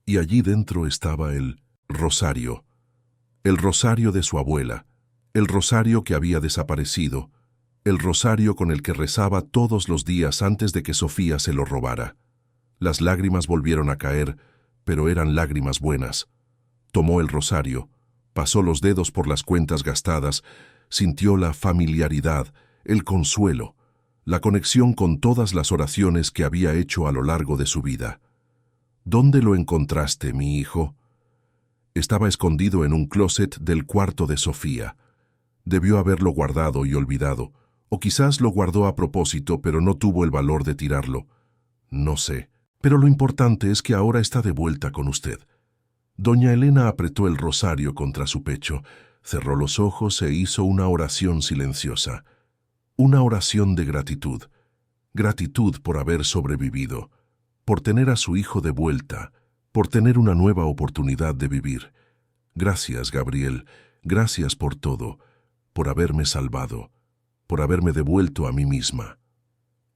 Speaker 1: Y allí dentro estaba el rosario de su abuela, el rosario que había desaparecido, el rosario con el que rezaba todos los días antes de que Sofía se lo robara. Las lágrimas volvieron a caer, pero eran lágrimas buenas. Tomó el rosario, pasó los dedos por las cuentas gastadas, sintió la familiaridad, el consuelo, la conexión con todas las oraciones que había hecho a lo largo de su vida. «¿Dónde lo encontraste, mi hijo?» Estaba escondido en un closet del cuarto de Sofía. Debió haberlo guardado y olvidado, O quizás lo guardó a propósito, pero no tuvo el valor de tirarlo. No sé, pero lo importante es que ahora está de vuelta con usted. Doña Elena apretó el rosario contra su pecho, cerró los ojos e hizo una oración silenciosa. Una oración de gratitud. Gratitud por haber sobrevivido, por tener a su hijo de vuelta, por tener una nueva oportunidad de vivir. Gracias, Gabriel, gracias por todo, por haberme salvado, por haberme devuelto a mí misma.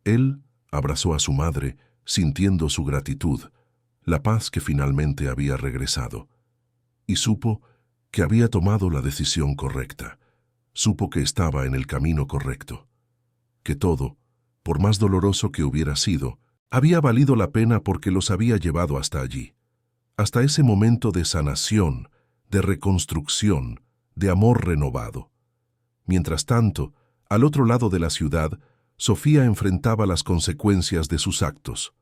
Speaker 1: Él abrazó a su madre, sintiendo su gratitud, la paz que finalmente había regresado, y supo que había tomado la decisión correcta. Supo que estaba en el camino correcto, que todo, por más doloroso que hubiera sido, había valido la pena porque los había llevado hasta allí, hasta ese momento de sanación, de reconstrucción, de amor renovado. Mientras tanto, al otro lado de la ciudad, Sofía enfrentaba las consecuencias de sus actos.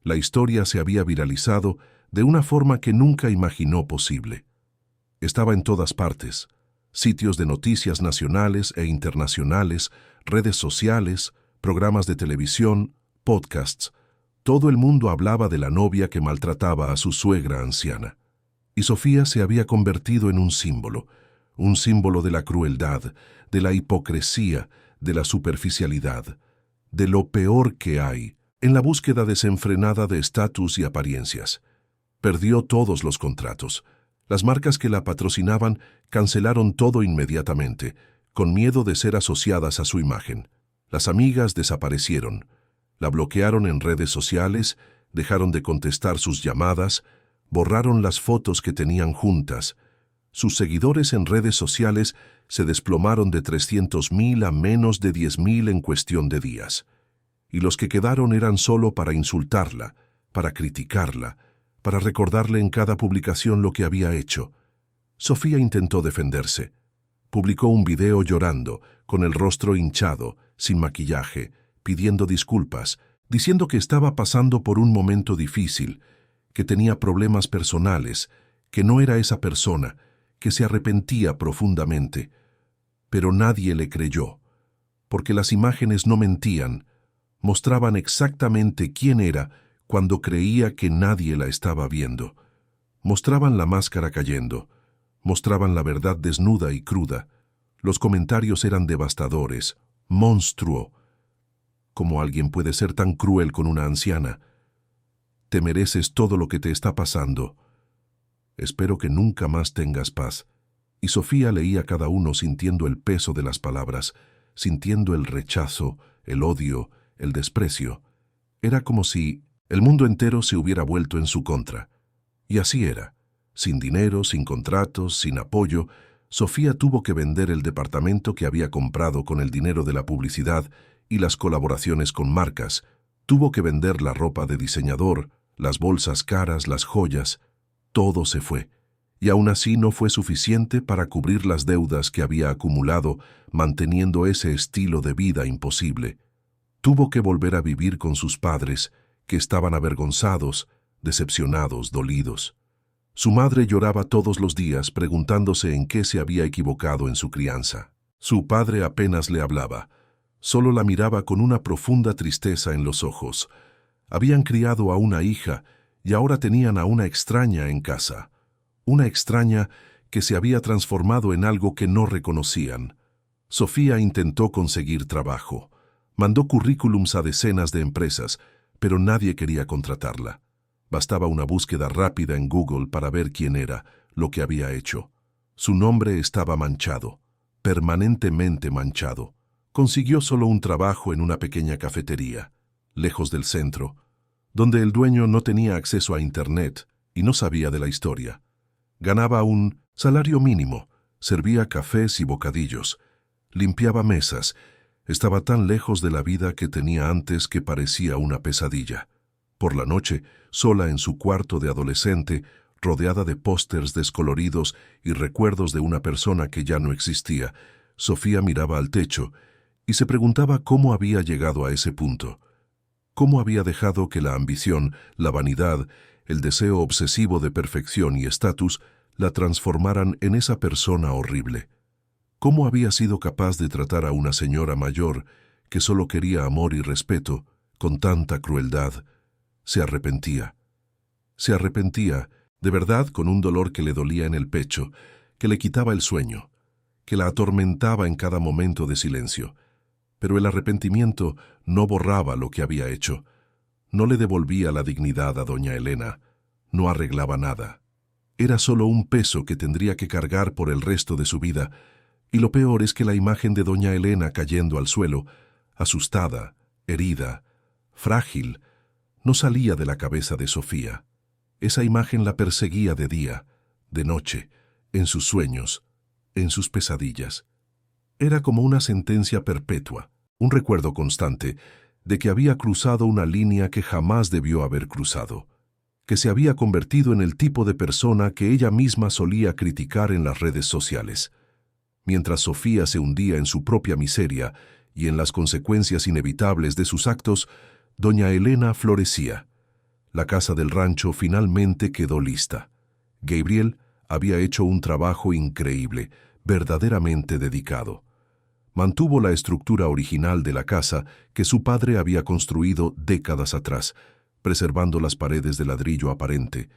Speaker 1: La historia se había viralizado de una forma que nunca imaginó posible. Estaba en todas partes, sitios de noticias nacionales e internacionales, redes sociales, programas de televisión, podcasts. Todo el mundo hablaba de la novia que maltrataba a su suegra anciana. Y Sofía se había convertido en un símbolo de la crueldad, de la hipocresía, de la superficialidad, de lo peor que hay, en la búsqueda desenfrenada de estatus y apariencias. Perdió todos los contratos. Las marcas que la patrocinaban cancelaron todo inmediatamente, con miedo de ser asociadas a su imagen. Las amigas desaparecieron. La bloquearon en redes sociales, dejaron de contestar sus llamadas, borraron las fotos que tenían juntas. Sus seguidores en redes sociales se desplomaron de 300.000 a menos de 10.000 en cuestión de días. Y los que quedaron eran solo para insultarla, para criticarla, para recordarle en cada publicación lo que había hecho. Sofía intentó defenderse. Publicó un video llorando, con el rostro hinchado, sin maquillaje, pidiendo disculpas, diciendo que estaba pasando por un momento difícil, que tenía problemas personales, que no era esa persona, que se arrepentía profundamente. Pero nadie le creyó, porque las imágenes no mentían, mostraban exactamente quién era cuando creía que nadie la estaba viendo. Mostraban la máscara cayendo, mostraban la verdad desnuda y cruda. Los comentarios eran devastadores. Monstruo. ¿Cómo alguien puede ser tan cruel con una anciana? Te mereces todo lo que te está pasando. Espero que nunca más tengas paz. Y Sofía leía cada uno sintiendo el peso de las palabras, sintiendo el rechazo, el odio, el desprecio. Era como si el mundo entero se hubiera vuelto en su contra. Y así era. Sin dinero, sin contratos, sin apoyo, Sofía tuvo que vender el departamento que había comprado con el dinero de la publicidad y las colaboraciones con marcas. Tuvo que vender la ropa de diseñador, las bolsas caras, las joyas. Todo se fue. Y aún así no fue suficiente para cubrir las deudas que había acumulado manteniendo ese estilo de vida imposible. Tuvo que volver a vivir con sus padres, que estaban avergonzados, decepcionados, dolidos. Su madre lloraba todos los días preguntándose en qué se había equivocado en su crianza. Su padre apenas le hablaba, solo la miraba con una profunda tristeza en los ojos. Habían criado a una hija y ahora tenían a una extraña en casa. Una extraña que se había transformado en algo que no reconocían. Sofía intentó conseguir trabajo. Mandó currículums a decenas de empresas, pero nadie quería contratarla. Bastaba una búsqueda rápida en Google para ver quién era, lo que había hecho. Su nombre estaba manchado, permanentemente manchado. Consiguió solo un trabajo en una pequeña cafetería, lejos del centro, donde el dueño no tenía acceso a Internet y no sabía de la historia. Ganaba un salario mínimo, servía cafés y bocadillos, limpiaba mesas. Estaba tan lejos de la vida que tenía antes que parecía una pesadilla. Por la noche, sola en su cuarto de adolescente, rodeada de pósters descoloridos y recuerdos de una persona que ya no existía, Sofía miraba al techo y se preguntaba cómo había llegado a ese punto. Cómo había dejado que la ambición, la vanidad, el deseo obsesivo de perfección y estatus la transformaran en esa persona horrible. ¿Cómo había sido capaz de tratar a una señora mayor que solo quería amor y respeto con tanta crueldad? Se arrepentía. Se arrepentía, de verdad, con un dolor que le dolía en el pecho, que le quitaba el sueño, que la atormentaba en cada momento de silencio. Pero el arrepentimiento no borraba lo que había hecho. No le devolvía la dignidad a doña Elena. No arreglaba nada. Era solo un peso que tendría que cargar por el resto de su vida, y lo peor es que la imagen de doña Elena cayendo al suelo, asustada, herida, frágil, no salía de la cabeza de Sofía. Esa imagen la perseguía de día, de noche, en sus sueños, en sus pesadillas. Era como una sentencia perpetua, un recuerdo constante de que había cruzado una línea que jamás debió haber cruzado, que se había convertido en el tipo de persona que ella misma solía criticar en las redes sociales. Mientras Sofía se hundía en su propia miseria y en las consecuencias inevitables de sus actos, doña Elena florecía. La casa del rancho finalmente quedó lista. Gabriel había hecho un trabajo increíble, verdaderamente dedicado. Mantuvo la estructura original de la casa que su padre había construido décadas atrás, preservando las paredes de ladrillo aparente,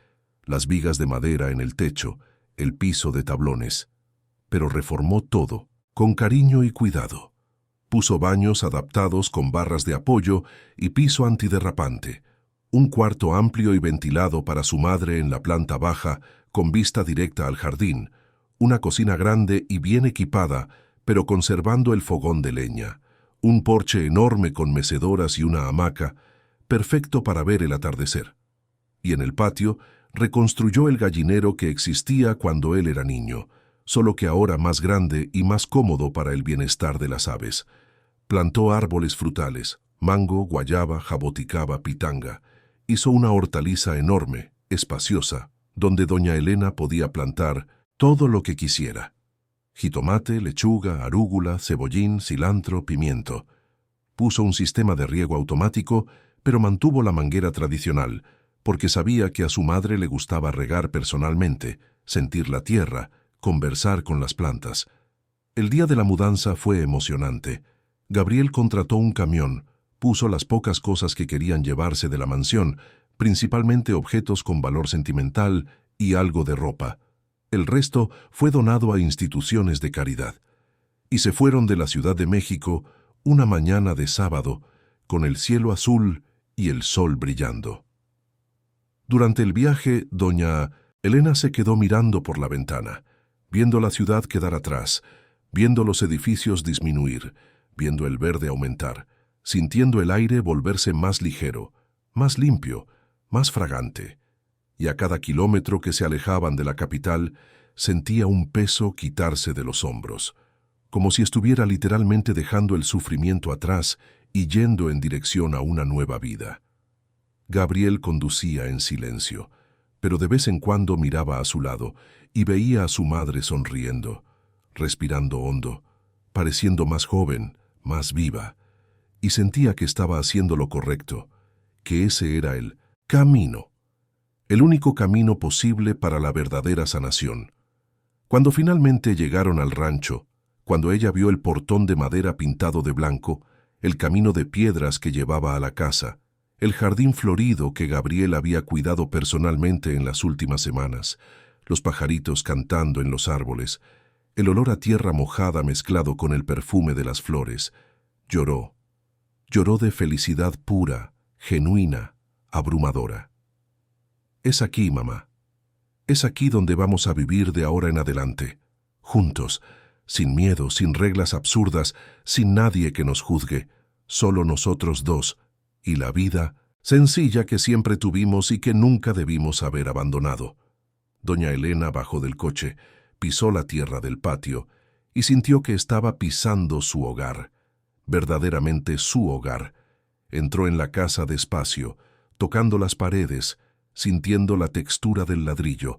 Speaker 1: las vigas de madera en el techo, el piso de tablones. Pero reformó todo, con cariño y cuidado. Puso baños adaptados con barras de apoyo y piso antiderrapante, un cuarto amplio y ventilado para su madre en la planta baja, con vista directa al jardín, una cocina grande y bien equipada, pero conservando el fogón de leña, un porche enorme con mecedoras y una hamaca, perfecto para ver el atardecer. Y en el patio reconstruyó el gallinero que existía cuando él era niño, solo que ahora más grande y más cómodo para el bienestar de las aves. Plantó árboles frutales, mango, guayaba, jaboticaba, pitanga. Hizo una hortaliza enorme, espaciosa, donde doña Elena podía plantar todo lo que quisiera. Jitomate, lechuga, arúgula, cebollín, cilantro, pimiento. Puso un sistema de riego automático, pero mantuvo la manguera tradicional, porque sabía que a su madre le gustaba regar personalmente, sentir la tierra, conversar con las plantas. El día de la mudanza fue emocionante. Gabriel contrató un camión, puso las pocas cosas que querían llevarse de la mansión, principalmente objetos con valor sentimental y algo de ropa. El resto fue donado a instituciones de caridad. Y se fueron de la Ciudad de México una mañana de sábado, con el cielo azul y el sol brillando. Durante el viaje, doña Elena se quedó mirando por la ventana, viendo la ciudad quedar atrás, viendo los edificios disminuir, viendo el verde aumentar, sintiendo el aire volverse más ligero, más limpio, más fragante. Y a cada kilómetro que se alejaban de la capital, sentía un peso quitarse de los hombros, como si estuviera literalmente dejando el sufrimiento atrás y yendo en dirección a una nueva vida. Gabriel conducía en silencio, pero de vez en cuando miraba a su lado y veía a su madre sonriendo, respirando hondo, pareciendo más joven, más viva, y sentía que estaba haciendo lo correcto, que ese era el camino, el único camino posible para la verdadera sanación. Cuando finalmente llegaron al rancho, cuando ella vio el portón de madera pintado de blanco, el camino de piedras que llevaba a la casa, el jardín florido que Gabriel había cuidado personalmente en las últimas semanas, los pajaritos cantando en los árboles, el olor a tierra mojada mezclado con el perfume de las flores, lloró. Lloró de felicidad pura, genuina, abrumadora. Es aquí, mamá. Es aquí donde vamos a vivir de ahora en adelante, juntos, sin miedo, sin reglas absurdas, sin nadie que nos juzgue, solo nosotros dos, y la vida sencilla que siempre tuvimos y que nunca debimos haber abandonado. Doña Elena bajó del coche, pisó la tierra del patio y sintió que estaba pisando su hogar, verdaderamente su hogar. Entró en la casa despacio, tocando las paredes, sintiendo la textura del ladrillo,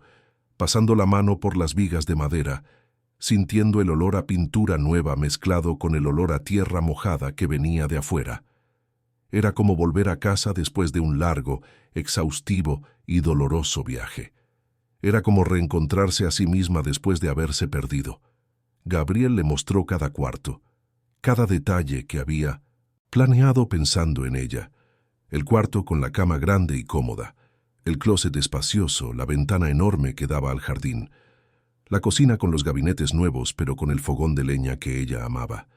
Speaker 1: pasando la mano por las vigas de madera, sintiendo el olor a pintura nueva mezclado con el olor a tierra mojada que venía de afuera. Era como volver a casa después de un largo, exhaustivo y doloroso viaje. Era como reencontrarse a sí misma después de haberse perdido. Gabriel le mostró cada cuarto, cada detalle que había planeado pensando en ella. El cuarto con la cama grande y cómoda, el closet espacioso, la ventana enorme que daba al jardín, la cocina con los gabinetes nuevos pero con el fogón de leña que ella amaba,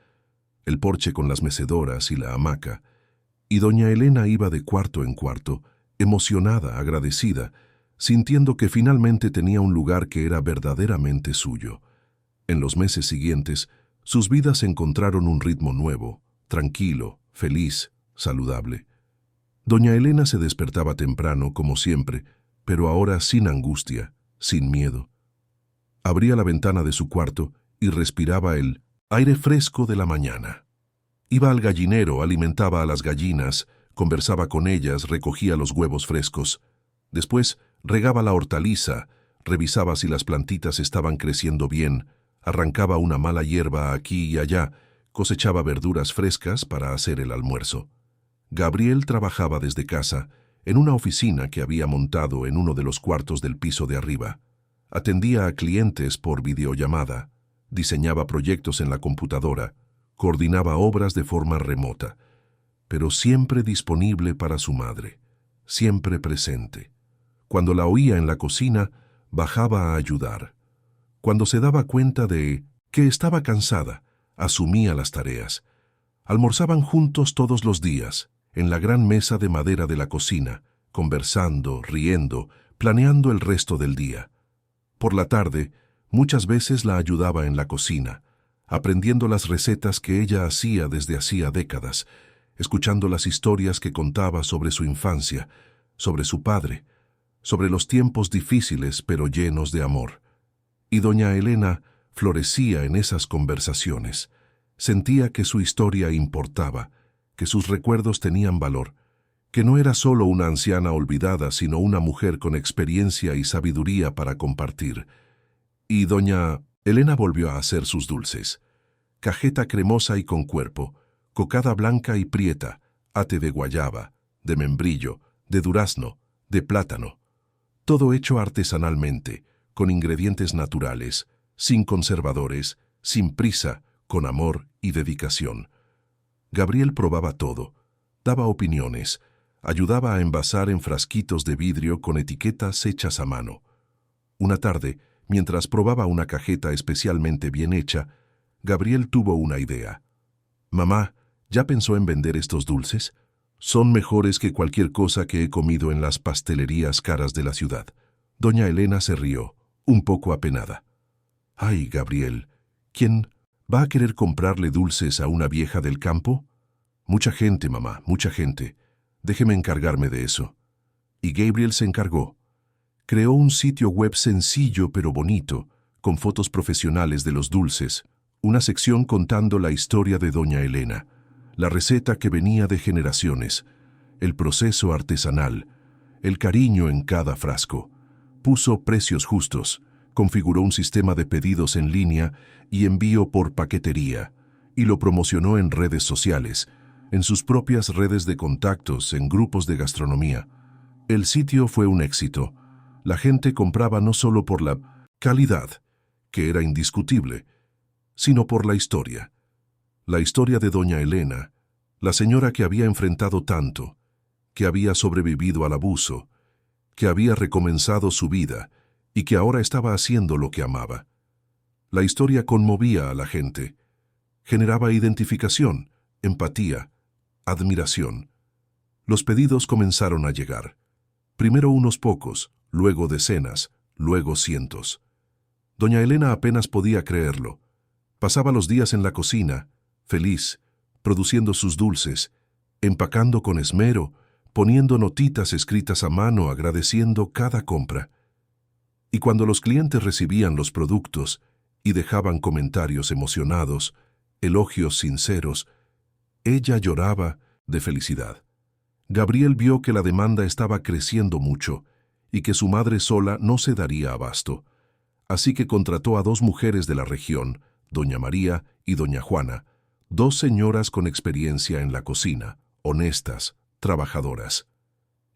Speaker 1: el porche con las mecedoras y la hamaca, y doña Elena iba de cuarto en cuarto, emocionada, agradecida, sintiendo que finalmente tenía un lugar que era verdaderamente suyo. En los meses siguientes, sus vidas encontraron un ritmo nuevo, tranquilo, feliz, saludable. Doña Elena se despertaba temprano, como siempre, pero ahora sin angustia, sin miedo. Abría la ventana de su cuarto y respiraba el aire fresco de la mañana. Iba al gallinero, alimentaba a las gallinas, conversaba con ellas, recogía los huevos frescos. Después regaba la hortaliza, revisaba si las plantitas estaban creciendo bien, arrancaba una mala hierba aquí y allá, cosechaba verduras frescas para hacer el almuerzo. Gabriel trabajaba desde casa, en una oficina que había montado en uno de los cuartos del piso de arriba. Atendía a clientes por videollamada, diseñaba proyectos en la computadora, coordinaba obras de forma remota, pero siempre disponible para su madre, siempre presente. Cuando la oía en la cocina, bajaba a ayudar. Cuando se daba cuenta de que estaba cansada, asumía las tareas. Almorzaban juntos todos los días, en la gran mesa de madera de la cocina, conversando, riendo, planeando el resto del día. Por la tarde, muchas veces la ayudaba en la cocina, aprendiendo las recetas que ella hacía desde hacía décadas, escuchando las historias que contaba sobre su infancia, sobre su padre, sobre los tiempos difíciles pero llenos de amor. Y doña Elena florecía en esas conversaciones. Sentía que su historia importaba, que sus recuerdos tenían valor, que no era solo una anciana olvidada, sino una mujer con experiencia y sabiduría para compartir. Y doña Elena volvió a hacer sus dulces. Cajeta cremosa y con cuerpo, cocada blanca y prieta, ate de guayaba, de membrillo, de durazno, de plátano. Todo hecho artesanalmente, con ingredientes naturales, sin conservadores, sin prisa, con amor y dedicación. Gabriel probaba todo, daba opiniones, ayudaba a envasar en frasquitos de vidrio con etiquetas hechas a mano. Una tarde, mientras probaba una cajeta especialmente bien hecha, Gabriel tuvo una idea. «Mamá, ¿ya pensó en vender estos dulces? Son mejores que cualquier cosa que he comido en las pastelerías caras de la ciudad». Doña Elena se rió, un poco apenada. «Ay, Gabriel, ¿quién va a querer comprarle dulces a una vieja del campo?» «Mucha gente, mamá, mucha gente. Déjeme encargarme de eso». Y Gabriel se encargó. Creó un sitio web sencillo pero bonito, con fotos profesionales de los dulces, una sección contando la historia de doña Elena, la receta que venía de generaciones, el proceso artesanal, el cariño en cada frasco. Puso precios justos, configuró un sistema de pedidos en línea y envío por paquetería, y lo promocionó en redes sociales, en sus propias redes de contactos, en grupos de gastronomía. El sitio fue un éxito. La gente compraba no solo por la calidad, que era indiscutible, sino por la historia de doña Elena, la señora que había enfrentado tanto, que había sobrevivido al abuso, que había recomenzado su vida y que ahora estaba haciendo lo que amaba. La historia conmovía a la gente, generaba identificación, empatía, admiración. Los pedidos comenzaron a llegar. Primero unos pocos, luego decenas, luego cientos. Doña Elena apenas podía creerlo. Pasaba los días en la cocina, feliz, produciendo sus dulces, empacando con esmero, poniendo notitas escritas a mano agradeciendo cada compra. Y cuando los clientes recibían los productos y dejaban comentarios emocionados, elogios sinceros, ella lloraba de felicidad. Gabriel vio que la demanda estaba creciendo mucho y que su madre sola no se daría abasto. Así que contrató a 2 mujeres de la región, doña María y doña Juana, 2 señoras con experiencia en la cocina, honestas, trabajadoras.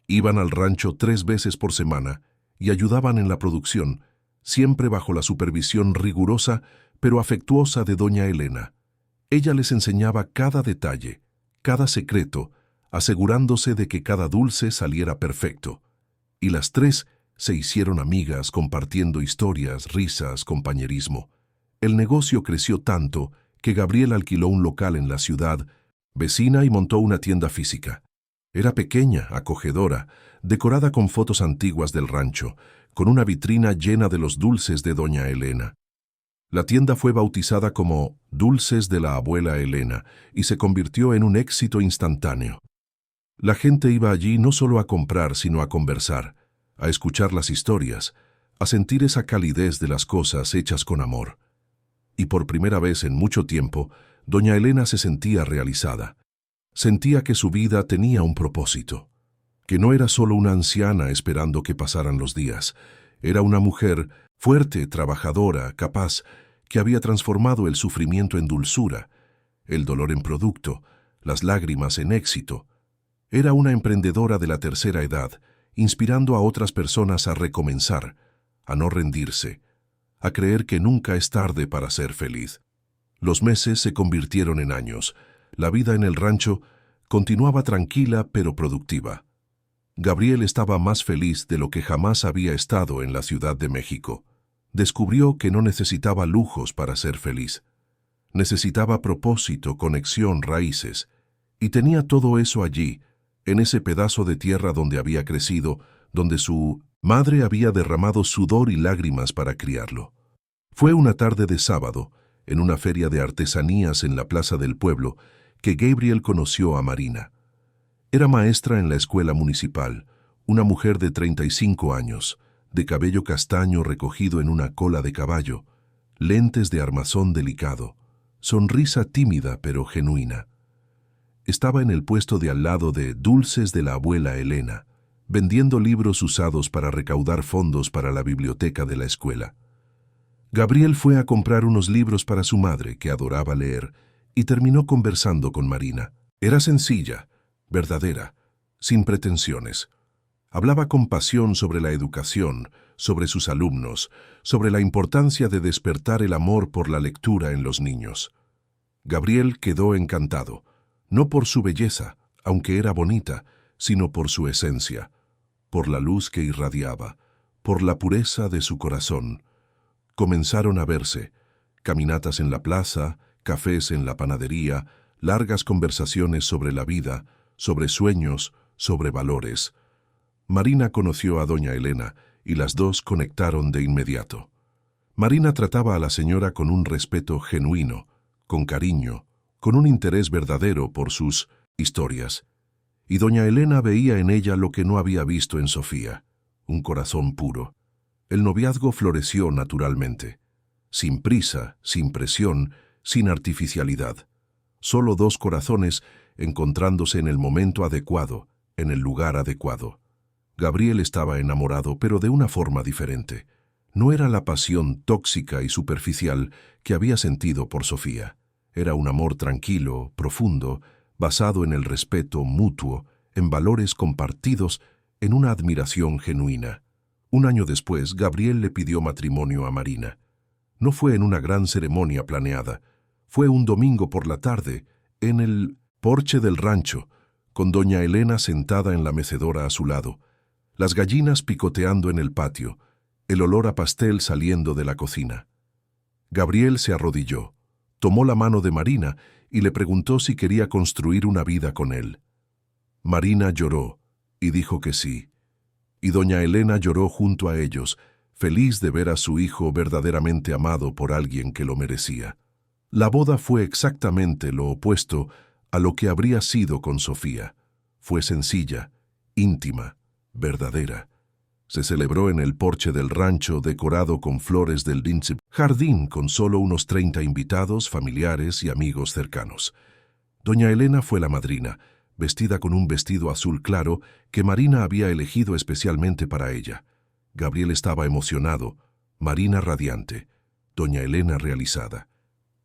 Speaker 1: Iban al rancho 3 veces por semana y ayudaban en la producción, siempre bajo la supervisión rigurosa pero afectuosa de doña Elena. Ella les enseñaba cada detalle, cada secreto, asegurándose de que cada dulce saliera perfecto. Y las tres se hicieron amigas, compartiendo historias, risas, compañerismo. El negocio creció tanto que Gabriel alquiló un local en la ciudad vecina y montó una tienda física. Era pequeña, acogedora, decorada con fotos antiguas del rancho, con una vitrina llena de los dulces de doña Elena. La tienda fue bautizada como Dulces de la Abuela Elena y se convirtió en un éxito instantáneo. La gente iba allí no solo a comprar, sino a conversar, a escuchar las historias, a sentir esa calidez de las cosas hechas con amor. Y por primera vez en mucho tiempo, doña Elena se sentía realizada. Sentía que su vida tenía un propósito, que no era solo una anciana esperando que pasaran los días, era una mujer fuerte, trabajadora, capaz, que había transformado el sufrimiento en dulzura, el dolor en producto, las lágrimas en éxito. Era una emprendedora de la tercera edad, inspirando a otras personas a recomenzar, a no rendirse, a creer que nunca es tarde para ser feliz. Los meses se convirtieron en años. La vida en el rancho continuaba tranquila pero productiva. Gabriel estaba más feliz de lo que jamás había estado en la Ciudad de México. Descubrió que no necesitaba lujos para ser feliz. Necesitaba propósito, conexión, raíces. Y tenía todo eso allí, en ese pedazo de tierra donde había crecido, donde su madre había derramado sudor y lágrimas para criarlo. Fue una tarde de sábado, en una feria de artesanías en la plaza del pueblo, que Gabriel conoció a Marina. Era maestra en la escuela municipal, una mujer de 35 años, de cabello castaño recogido en una cola de caballo, lentes de armazón delicado, sonrisa tímida pero genuina. Estaba en el puesto de al lado de Dulces de la Abuela Elena, vendiendo libros usados para recaudar fondos para la biblioteca de la escuela. Gabriel fue a comprar unos libros para su madre, que adoraba leer, y terminó conversando con Marina. Era sencilla, verdadera, sin pretensiones. Hablaba con pasión sobre la educación, sobre sus alumnos, sobre la importancia de despertar el amor por la lectura en los niños. Gabriel quedó encantado, no por su belleza, aunque era bonita, sino por su esencia, por la luz que irradiaba, por la pureza de su corazón. Comenzaron a verse, caminatas en la plaza, cafés en la panadería, largas conversaciones sobre la vida, sobre sueños, sobre valores. Marina conoció a doña Elena y las dos conectaron de inmediato. Marina trataba a la señora con un respeto genuino, con cariño, con un interés verdadero por sus historias. Y doña Elena veía en ella lo que no había visto en Sofía, un corazón puro. El noviazgo floreció naturalmente, sin prisa, sin presión, sin artificialidad. Solo dos corazones encontrándose en el momento adecuado, en el lugar adecuado. Gabriel estaba enamorado, pero de una forma diferente. No era la pasión tóxica y superficial que había sentido por Sofía. Era un amor tranquilo, profundo, basado en el respeto mutuo, en valores compartidos, en una admiración genuina. Un año después, Gabriel le pidió matrimonio a Marina. No fue en una gran ceremonia planeada. Fue un domingo por la tarde, en el porche del rancho, con doña Elena sentada en la mecedora a su lado, las gallinas picoteando en el patio, el olor a pastel saliendo de la cocina. Gabriel se arrodilló, tomó la mano de Marina y le preguntó si quería construir una vida con él. Marina lloró y dijo que sí. Y doña Elena lloró junto a ellos, feliz de ver a su hijo verdaderamente amado por alguien que lo merecía. La boda fue exactamente lo opuesto a lo que habría sido con Sofía. Fue sencilla, íntima, verdadera. Se celebró en el porche del rancho decorado con flores del lince, jardín con solo unos 30 invitados, familiares y amigos cercanos. Doña Elena fue la madrina, vestida con un vestido azul claro que Marina había elegido especialmente para ella. Gabriel estaba emocionado, Marina radiante, doña Elena realizada.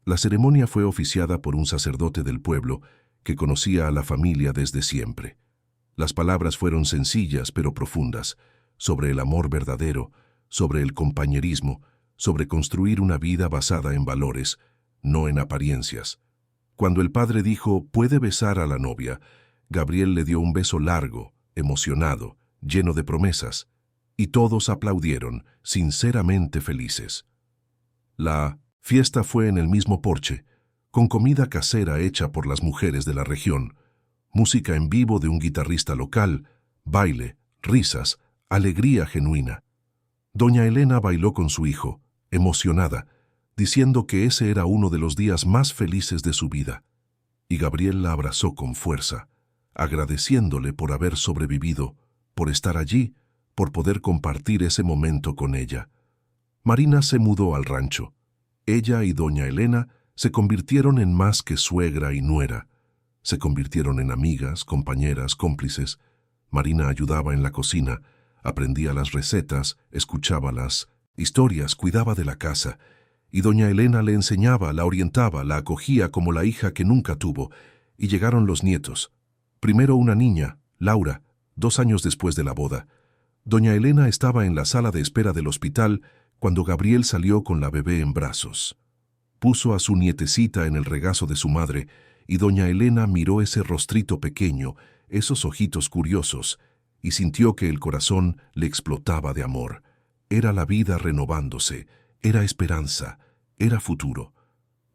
Speaker 1: La ceremonia fue oficiada por un sacerdote del pueblo que conocía a la familia desde siempre. Las palabras fueron sencillas pero profundas, sobre el amor verdadero, sobre el compañerismo, sobre construir una vida basada en valores, no en apariencias. Cuando el padre dijo, «Puede besar a la novia», Gabriel le dio un beso largo, emocionado, lleno de promesas, y todos aplaudieron, sinceramente felices. La fiesta fue en el mismo porche, con comida casera hecha por las mujeres de la región, música en vivo de un guitarrista local, baile, risas, alegría genuina. Doña Elena bailó con su hijo, emocionada, diciendo que ese era uno de los días más felices de su vida, y Gabriel la abrazó con fuerza, agradeciéndole por haber sobrevivido, por estar allí, por poder compartir ese momento con ella. Marina se mudó al rancho. Ella y doña Elena se convirtieron en más que suegra y nuera. Se convirtieron en amigas, compañeras, cómplices. Marina ayudaba en la cocina, aprendía las recetas, escuchaba las historias, cuidaba de la casa. Y doña Elena le enseñaba, la orientaba, la acogía como la hija que nunca tuvo. Y llegaron los nietos. Primero una niña, Laura, 2 años después de la boda. Doña Elena estaba en la sala de espera del hospital cuando Gabriel salió con la bebé en brazos. Puso a su nietecita en el regazo de su madre y doña Elena miró ese rostrito pequeño, esos ojitos curiosos, y sintió que el corazón le explotaba de amor. Era la vida renovándose, era esperanza, era futuro.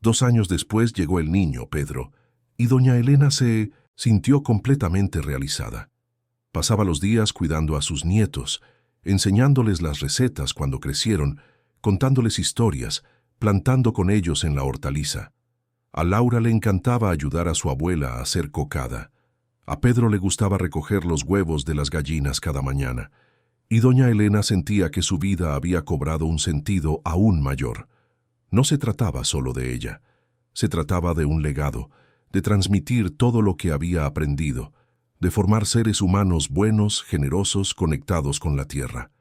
Speaker 1: 2 años después llegó el niño, Pedro, y doña Elena se sintió completamente realizada. Pasaba los días cuidando a sus nietos, enseñándoles las recetas cuando crecieron, contándoles historias, plantando con ellos en la hortaliza. A Laura le encantaba ayudar a su abuela a hacer cocada. A Pedro le gustaba recoger los huevos de las gallinas cada mañana. Y doña Elena sentía que su vida había cobrado un sentido aún mayor. No se trataba solo de ella. Se trataba de un legado, de transmitir todo lo que había aprendido, de formar seres humanos buenos, generosos, conectados con la tierra.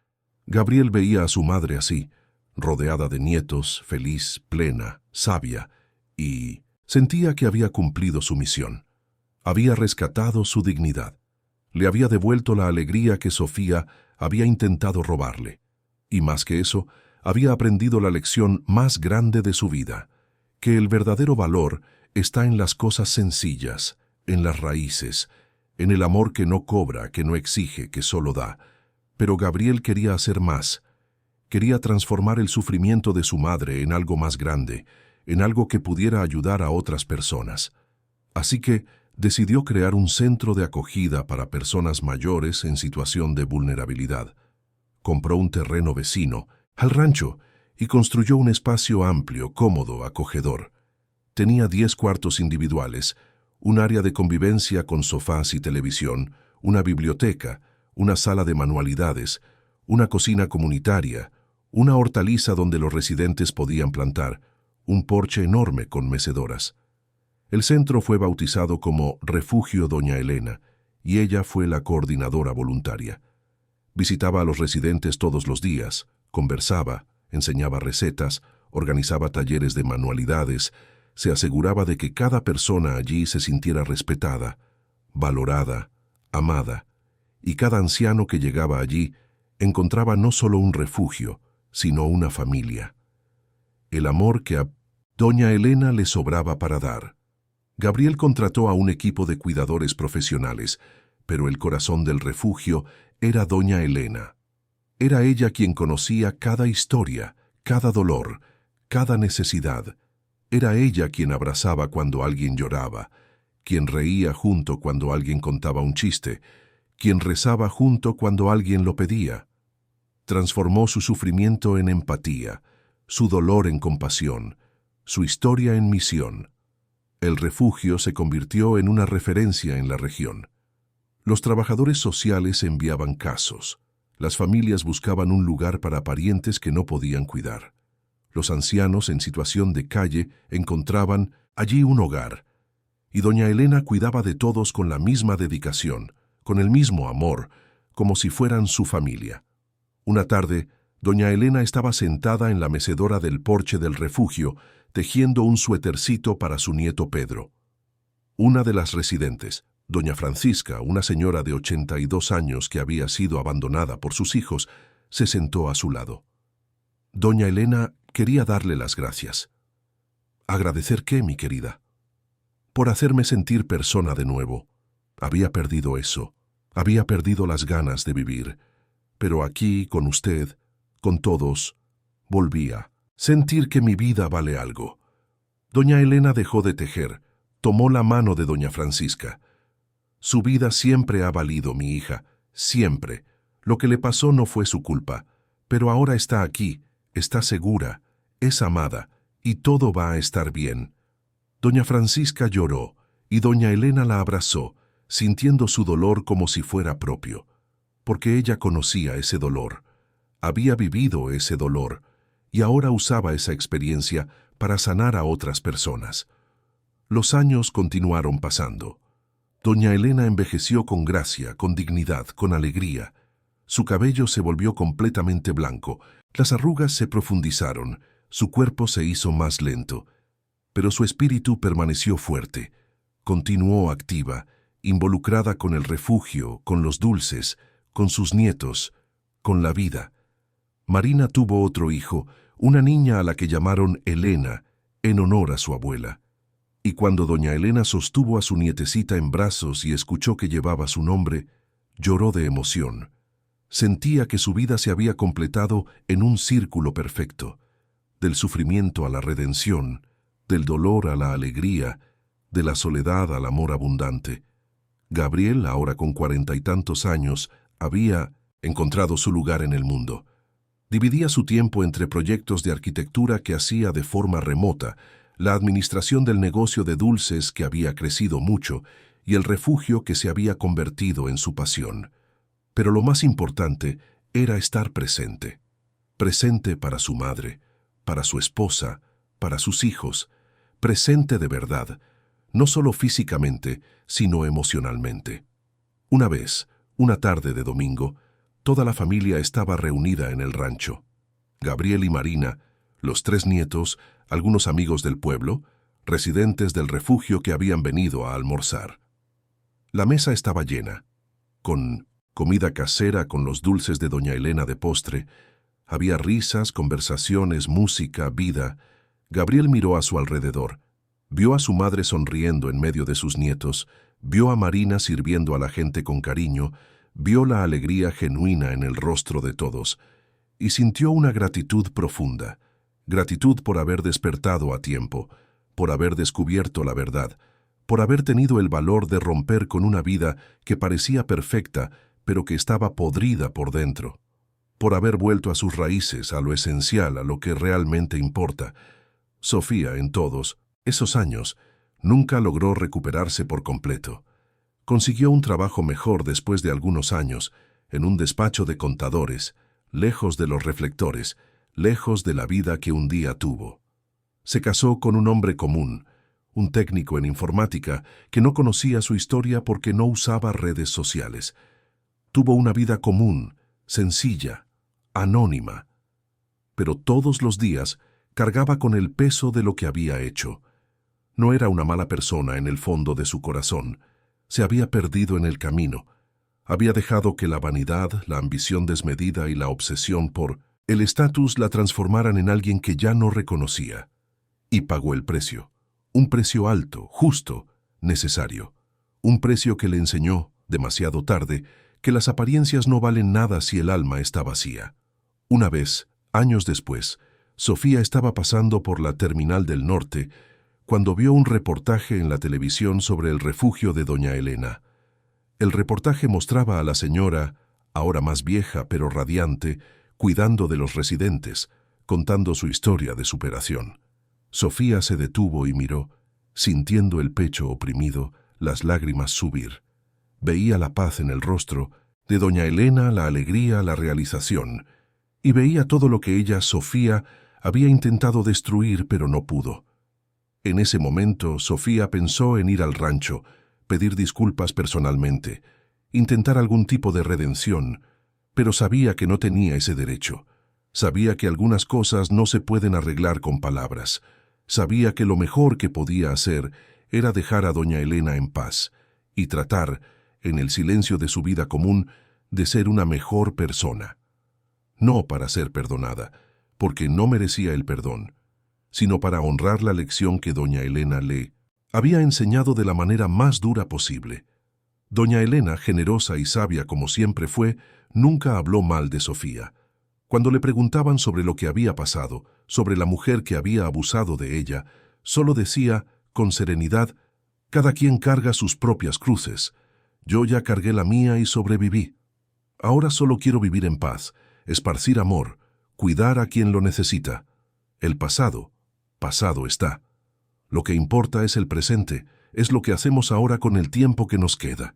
Speaker 1: Gabriel veía a su madre así, rodeada de nietos, feliz, plena, sabia, y sentía que había cumplido su misión. Había rescatado su dignidad. Le había devuelto la alegría que Sofía había intentado robarle. Y más que eso, había aprendido la lección más grande de su vida, que el verdadero valor está en las cosas sencillas, en las raíces, en el amor que no cobra, que no exige, que solo da. Pero Gabriel quería hacer más. Quería transformar el sufrimiento de su madre en algo más grande, en algo que pudiera ayudar a otras personas. Así que decidió crear un centro de acogida para personas mayores en situación de vulnerabilidad. Compró un terreno vecino, al rancho, y construyó un espacio amplio, cómodo, acogedor. Tenía 10 cuartos individuales, un área de convivencia con sofás y televisión, una biblioteca, una sala de manualidades, una cocina comunitaria, una hortaliza donde los residentes podían plantar, un porche enorme con mecedoras. El centro fue bautizado como Refugio Doña Elena, y ella fue la coordinadora voluntaria. Visitaba a los residentes todos los días, conversaba, enseñaba recetas, organizaba talleres de manualidades, se aseguraba de que cada persona allí se sintiera respetada, valorada, amada, y cada anciano que llegaba allí encontraba no solo un refugio, sino una familia. El amor que a doña Elena le sobraba para dar. Gabriel contrató a un equipo de cuidadores profesionales, pero el corazón del refugio era doña Elena. Era ella quien conocía cada historia, cada dolor, cada necesidad. Era ella quien abrazaba cuando alguien lloraba, quien reía junto cuando alguien contaba un chiste, quien rezaba junto cuando alguien lo pedía. Transformó su sufrimiento en empatía, su dolor en compasión, su historia en misión. El refugio se convirtió en una referencia en la región. Los trabajadores sociales enviaban casos. Las familias buscaban un lugar para parientes que no podían cuidar. Los ancianos en situación de calle encontraban allí un hogar. Y doña Elena cuidaba de todos con la misma dedicación, con el mismo amor, como si fueran su familia. Una tarde, doña Elena estaba sentada en la mecedora del porche del refugio, tejiendo un suétercito para su nieto Pedro. Una de las residentes, doña Francisca, una señora de 82 años que había sido abandonada por sus hijos, se sentó a su lado. Doña Elena quería darle las gracias. ¿Agradecer qué, mi querida? Por hacerme sentir persona de nuevo. Había perdido eso. Había perdido las ganas de vivir. Pero aquí, con usted, con todos, volvía. Sentir que mi vida vale algo. Doña Elena dejó de tejer. Tomó la mano de doña Francisca. Su vida siempre ha valido, mi hija. Siempre. Lo que le pasó no fue su culpa. Pero ahora está aquí. Está segura. Es amada. Y todo va a estar bien. Doña Francisca lloró, y doña Elena la abrazó, sintiendo su dolor como si fuera propio, porque ella conocía ese dolor, había vivido ese dolor, y ahora usaba esa experiencia para sanar a otras personas. Los años continuaron pasando. Doña Elena envejeció con gracia, con dignidad, con alegría. Su cabello se volvió completamente blanco, las arrugas se profundizaron, su cuerpo se hizo más lento, pero su espíritu permaneció fuerte, continuó activa, involucrada con el refugio, con los dulces, con sus nietos, con la vida. Marina tuvo otro hijo, una niña a la que llamaron Elena, en honor a su abuela. Y cuando doña Elena sostuvo a su nietecita en brazos y escuchó que llevaba su nombre, lloró de emoción. Sentía que su vida se había completado en un círculo perfecto, del sufrimiento a la redención, del dolor a la alegría, de la soledad al amor abundante. Gabriel, ahora con 40 y tantos años, había encontrado su lugar en el mundo. Dividía su tiempo entre proyectos de arquitectura que hacía de forma remota, la administración del negocio de dulces que había crecido mucho y el refugio que se había convertido en su pasión. Pero lo más importante era estar presente. Presente para su madre, para su esposa, para sus hijos, presente de verdad, no solo físicamente, sino emocionalmente. Una vez, una tarde de domingo, toda la familia estaba reunida en el rancho. Gabriel y Marina, los 3 nietos, algunos amigos del pueblo, residentes del refugio que habían venido a almorzar. La mesa estaba llena, con comida casera con los dulces de doña Elena de postre. Había risas, conversaciones, música, vida. Gabriel miró a su alrededor. Vio a su madre sonriendo en medio de sus nietos, vio a Marina sirviendo a la gente con cariño, vio la alegría genuina en el rostro de todos, y sintió una gratitud profunda. Gratitud por haber despertado a tiempo, por haber descubierto la verdad, por haber tenido el valor de romper con una vida que parecía perfecta, pero que estaba podrida por dentro, por haber vuelto a sus raíces, a lo esencial, a lo que realmente importa. Sofía, en todos esos años, nunca logró recuperarse por completo. Consiguió un trabajo mejor después de algunos años, en un despacho de contadores, lejos de los reflectores, lejos de la vida que un día tuvo. Se casó con un hombre común, un técnico en informática que no conocía su historia porque no usaba redes sociales. Tuvo una vida común, sencilla, anónima, pero todos los días cargaba con el peso de lo que había hecho. No era una mala persona en el fondo de su corazón. Se había perdido en el camino. Había dejado que la vanidad, la ambición desmedida y la obsesión por el estatus la transformaran en alguien que ya no reconocía. Y pagó el precio. Un precio alto, justo, necesario. Un precio que le enseñó, demasiado tarde, que las apariencias no valen nada si el alma está vacía. Una vez, años después, Sofía estaba pasando por la Terminal del Norte cuando vio un reportaje en la televisión sobre el refugio de doña Elena. El reportaje mostraba a la señora, ahora más vieja pero radiante, cuidando de los residentes, contando su historia de superación. Sofía se detuvo y miró, sintiendo el pecho oprimido, las lágrimas subir. Veía la paz en el rostro de doña Elena, la alegría, la realización, y veía todo lo que ella, Sofía, había intentado destruir pero no pudo. En ese momento, Sofía pensó en ir al rancho, pedir disculpas personalmente, intentar algún tipo de redención, pero sabía que no tenía ese derecho. Sabía que algunas cosas no se pueden arreglar con palabras. Sabía que lo mejor que podía hacer era dejar a doña Elena en paz y tratar, en el silencio de su vida común, de ser una mejor persona. No para ser perdonada, porque no merecía el perdón, sino para honrar la lección que doña Elena le había enseñado de la manera más dura posible. Doña Elena, generosa y sabia como siempre fue, nunca habló mal de Sofía. Cuando le preguntaban sobre lo que había pasado, sobre la mujer que había abusado de ella, solo decía, con serenidad, «Cada quien carga sus propias cruces. Yo ya cargué la mía y sobreviví. Ahora solo quiero vivir en paz, esparcir amor, cuidar a quien lo necesita. El pasado, pasado está. Lo que importa es el presente, es lo que hacemos ahora con el tiempo que nos queda».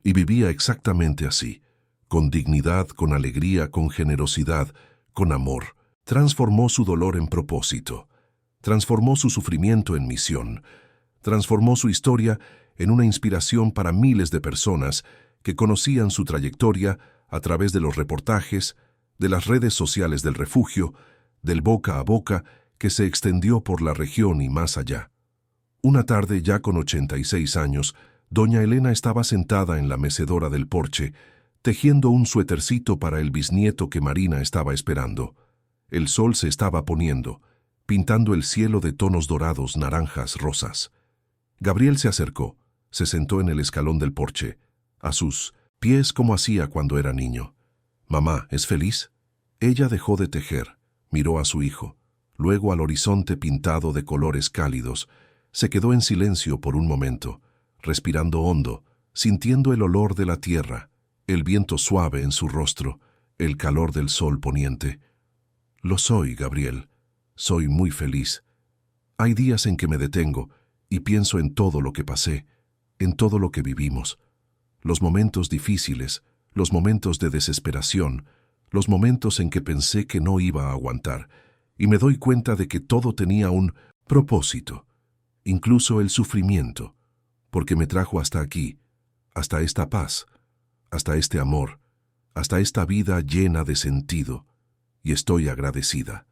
Speaker 1: Y vivía exactamente así, con dignidad, con alegría, con generosidad, con amor. Transformó su dolor en propósito, transformó su sufrimiento en misión, transformó su historia en una inspiración para miles de personas que conocían su trayectoria a través de los reportajes, de las redes sociales del refugio, del boca a boca que se extendió por la región y más allá. Una tarde, ya con 86 años, doña Elena estaba sentada en la mecedora del porche, tejiendo un suétercito para el bisnieto que Marina estaba esperando. El sol se estaba poniendo, pintando el cielo de tonos dorados, naranjas, rosas. Gabriel se acercó, se sentó en el escalón del porche, a sus pies como hacía cuando era niño. «Mamá, ¿es feliz?» Ella dejó de tejer, miró a su hijo, luego al horizonte pintado de colores cálidos. Se quedó en silencio por un momento, respirando hondo, sintiendo el olor de la tierra, el viento suave en su rostro, el calor del sol poniente. «Lo soy, Gabriel. Soy muy feliz. Hay días en que me detengo y pienso en todo lo que pasé, en todo lo que vivimos. Los momentos difíciles, los momentos de desesperación, los momentos en que pensé que no iba a aguantar, y me doy cuenta de que todo tenía un propósito, incluso el sufrimiento, porque me trajo hasta aquí, hasta esta paz, hasta este amor, hasta esta vida llena de sentido, y estoy agradecida,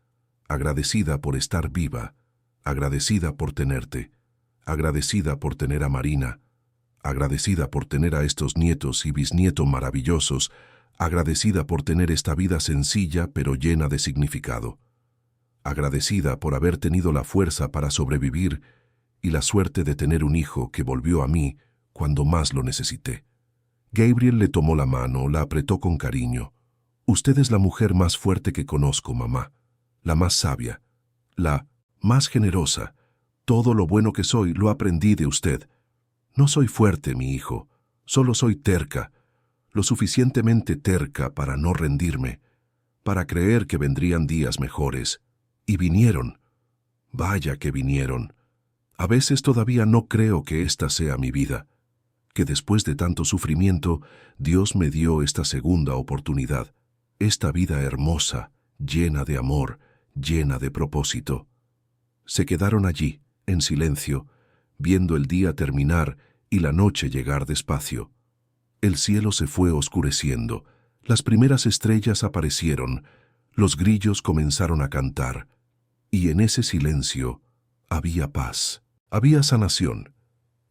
Speaker 1: agradecida por estar viva, agradecida por tenerte, agradecida por tener a Marina, agradecida por tener a estos nietos y bisnietos maravillosos, agradecida por tener esta vida sencilla pero llena de significado, agradecida por haber tenido la fuerza para sobrevivir y la suerte de tener un hijo que volvió a mí cuando más lo necesité. Gabriel le tomó la mano, la apretó con cariño. «Usted es la mujer más fuerte que conozco, mamá, la más sabia, la más generosa. Todo lo bueno que soy lo aprendí de usted. No soy fuerte, mi hijo, solo soy terca, lo suficientemente terca para no rendirme, para creer que vendrían días mejores. Y vinieron. Vaya que vinieron. A veces todavía no creo que esta sea mi vida, que después de tanto sufrimiento, Dios me dio esta segunda oportunidad, esta vida hermosa, llena de amor, llena de propósito». Se quedaron allí, en silencio, viendo el día terminar y la noche llegar despacio. El cielo se fue oscureciendo, las primeras estrellas aparecieron, los grillos comenzaron a cantar, y en ese silencio había paz, había sanación,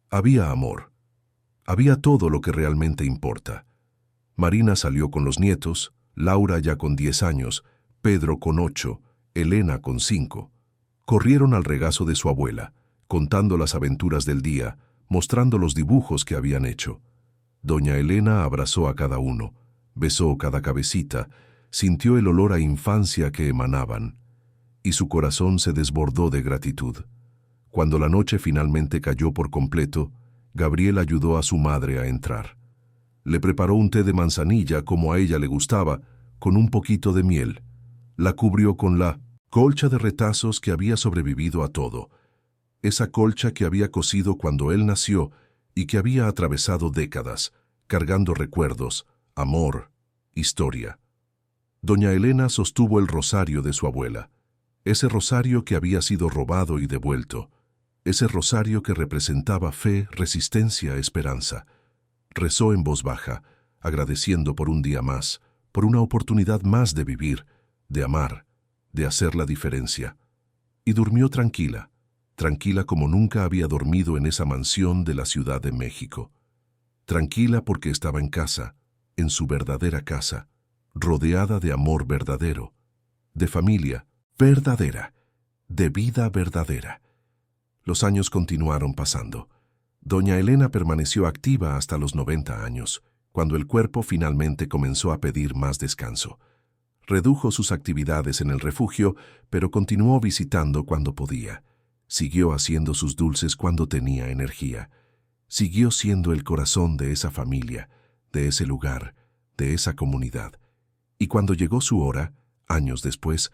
Speaker 1: había amor, había todo lo que realmente importa. Marina salió con los nietos, Laura ya con 10 años, Pedro con 8, Elena con 5. Corrieron al regazo de su abuela, contando las aventuras del día, mostrando los dibujos que habían hecho. Doña Elena abrazó a cada uno, besó cada cabecita, sintió el olor a infancia que emanaban, y su corazón se desbordó de gratitud. Cuando la noche finalmente cayó por completo, Gabriel ayudó a su madre a entrar. Le preparó un té de manzanilla como a ella le gustaba, con un poquito de miel. La cubrió con la colcha de retazos que había sobrevivido a todo, esa colcha que había cosido cuando él nació y que había atravesado décadas, cargando recuerdos, amor, historia. Doña Elena sostuvo el rosario de su abuela, ese rosario que había sido robado y devuelto, ese rosario que representaba fe, resistencia, esperanza. Rezó en voz baja, agradeciendo por un día más, por una oportunidad más de vivir, de amar, de hacer la diferencia. Y durmió tranquila, tranquila como nunca había dormido en esa mansión de la Ciudad de México. Tranquila porque estaba en casa, en su verdadera casa, rodeada de amor verdadero, de familia, verdadera, de vida verdadera. Los años continuaron pasando. Doña Elena permaneció activa hasta los 90 años, cuando el cuerpo finalmente comenzó a pedir más descanso. Redujo sus actividades en el refugio, pero continuó visitando cuando podía. Siguió haciendo sus dulces cuando tenía energía. Siguió siendo el corazón de esa familia, de ese lugar, de esa comunidad. Y cuando llegó su hora, años después,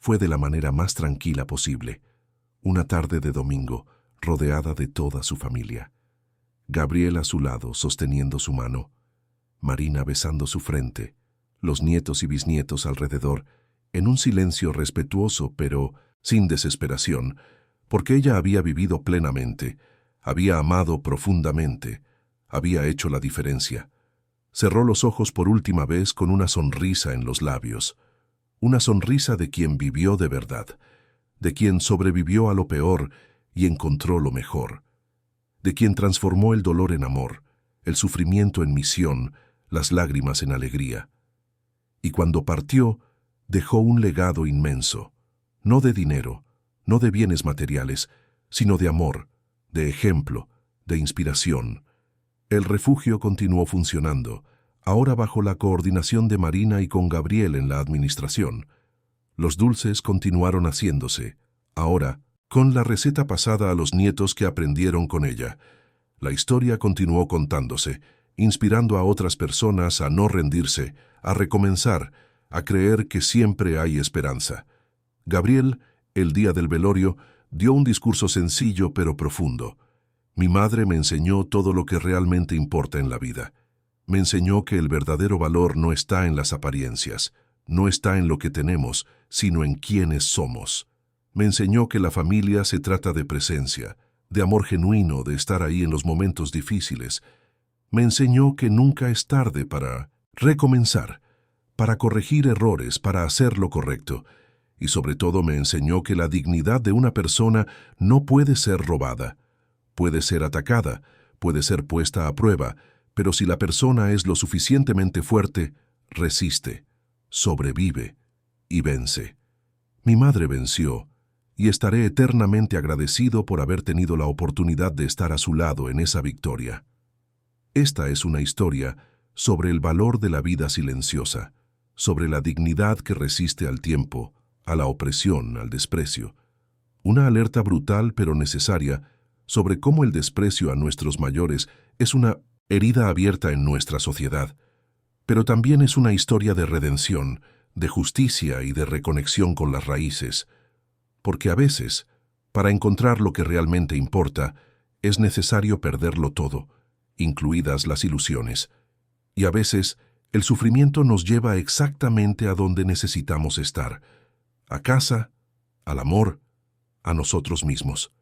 Speaker 1: fue de la manera más tranquila posible. Una tarde de domingo, rodeada de toda su familia. Gabriel a su lado, sosteniendo su mano. Marina besando su frente. Los nietos y bisnietos alrededor, en un silencio respetuoso pero sin desesperación, porque ella había vivido plenamente, había amado profundamente, había hecho la diferencia. Cerró los ojos por última vez con una sonrisa en los labios, una sonrisa de quien vivió de verdad, de quien sobrevivió a lo peor y encontró lo mejor, de quien transformó el dolor en amor, el sufrimiento en misión, las lágrimas en alegría. Y cuando partió, dejó un legado inmenso, no de dinero, no de bienes materiales, sino de amor, de ejemplo, de inspiración. El refugio continuó funcionando, ahora bajo la coordinación de Marina y con Gabriel en la administración. Los dulces continuaron haciéndose, ahora con la receta pasada a los nietos que aprendieron con ella. La historia continuó contándose, inspirando a otras personas a no rendirse, a recomenzar, a creer que siempre hay esperanza. Gabriel, el día del velorio, dio un discurso sencillo pero profundo. Mi madre me enseñó todo lo que realmente importa en la vida. Me enseñó que el verdadero valor no está en las apariencias, no está en lo que tenemos, sino en quiénes somos. Me enseñó que la familia se trata de presencia, de amor genuino, de estar ahí en los momentos difíciles. Me enseñó que nunca es tarde para recomenzar, para corregir errores, para hacer lo correcto. Y sobre todo me enseñó que la dignidad de una persona no puede ser robada. Puede ser atacada, puede ser puesta a prueba, pero si la persona es lo suficientemente fuerte, resiste, sobrevive y vence. Mi madre venció, y estaré eternamente agradecido por haber tenido la oportunidad de estar a su lado en esa victoria. Esta es una historia sobre el valor de la vida silenciosa, sobre la dignidad que resiste al tiempo, a la opresión, al desprecio. Una alerta brutal pero necesaria sobre cómo el desprecio a nuestros mayores es una herida abierta en nuestra sociedad, pero también es una historia de redención, de justicia y de reconexión con las raíces, porque a veces, para encontrar lo que realmente importa, es necesario perderlo todo, incluidas las ilusiones, y a veces el sufrimiento nos lleva exactamente a donde necesitamos estar, a casa, al amor, a nosotros mismos.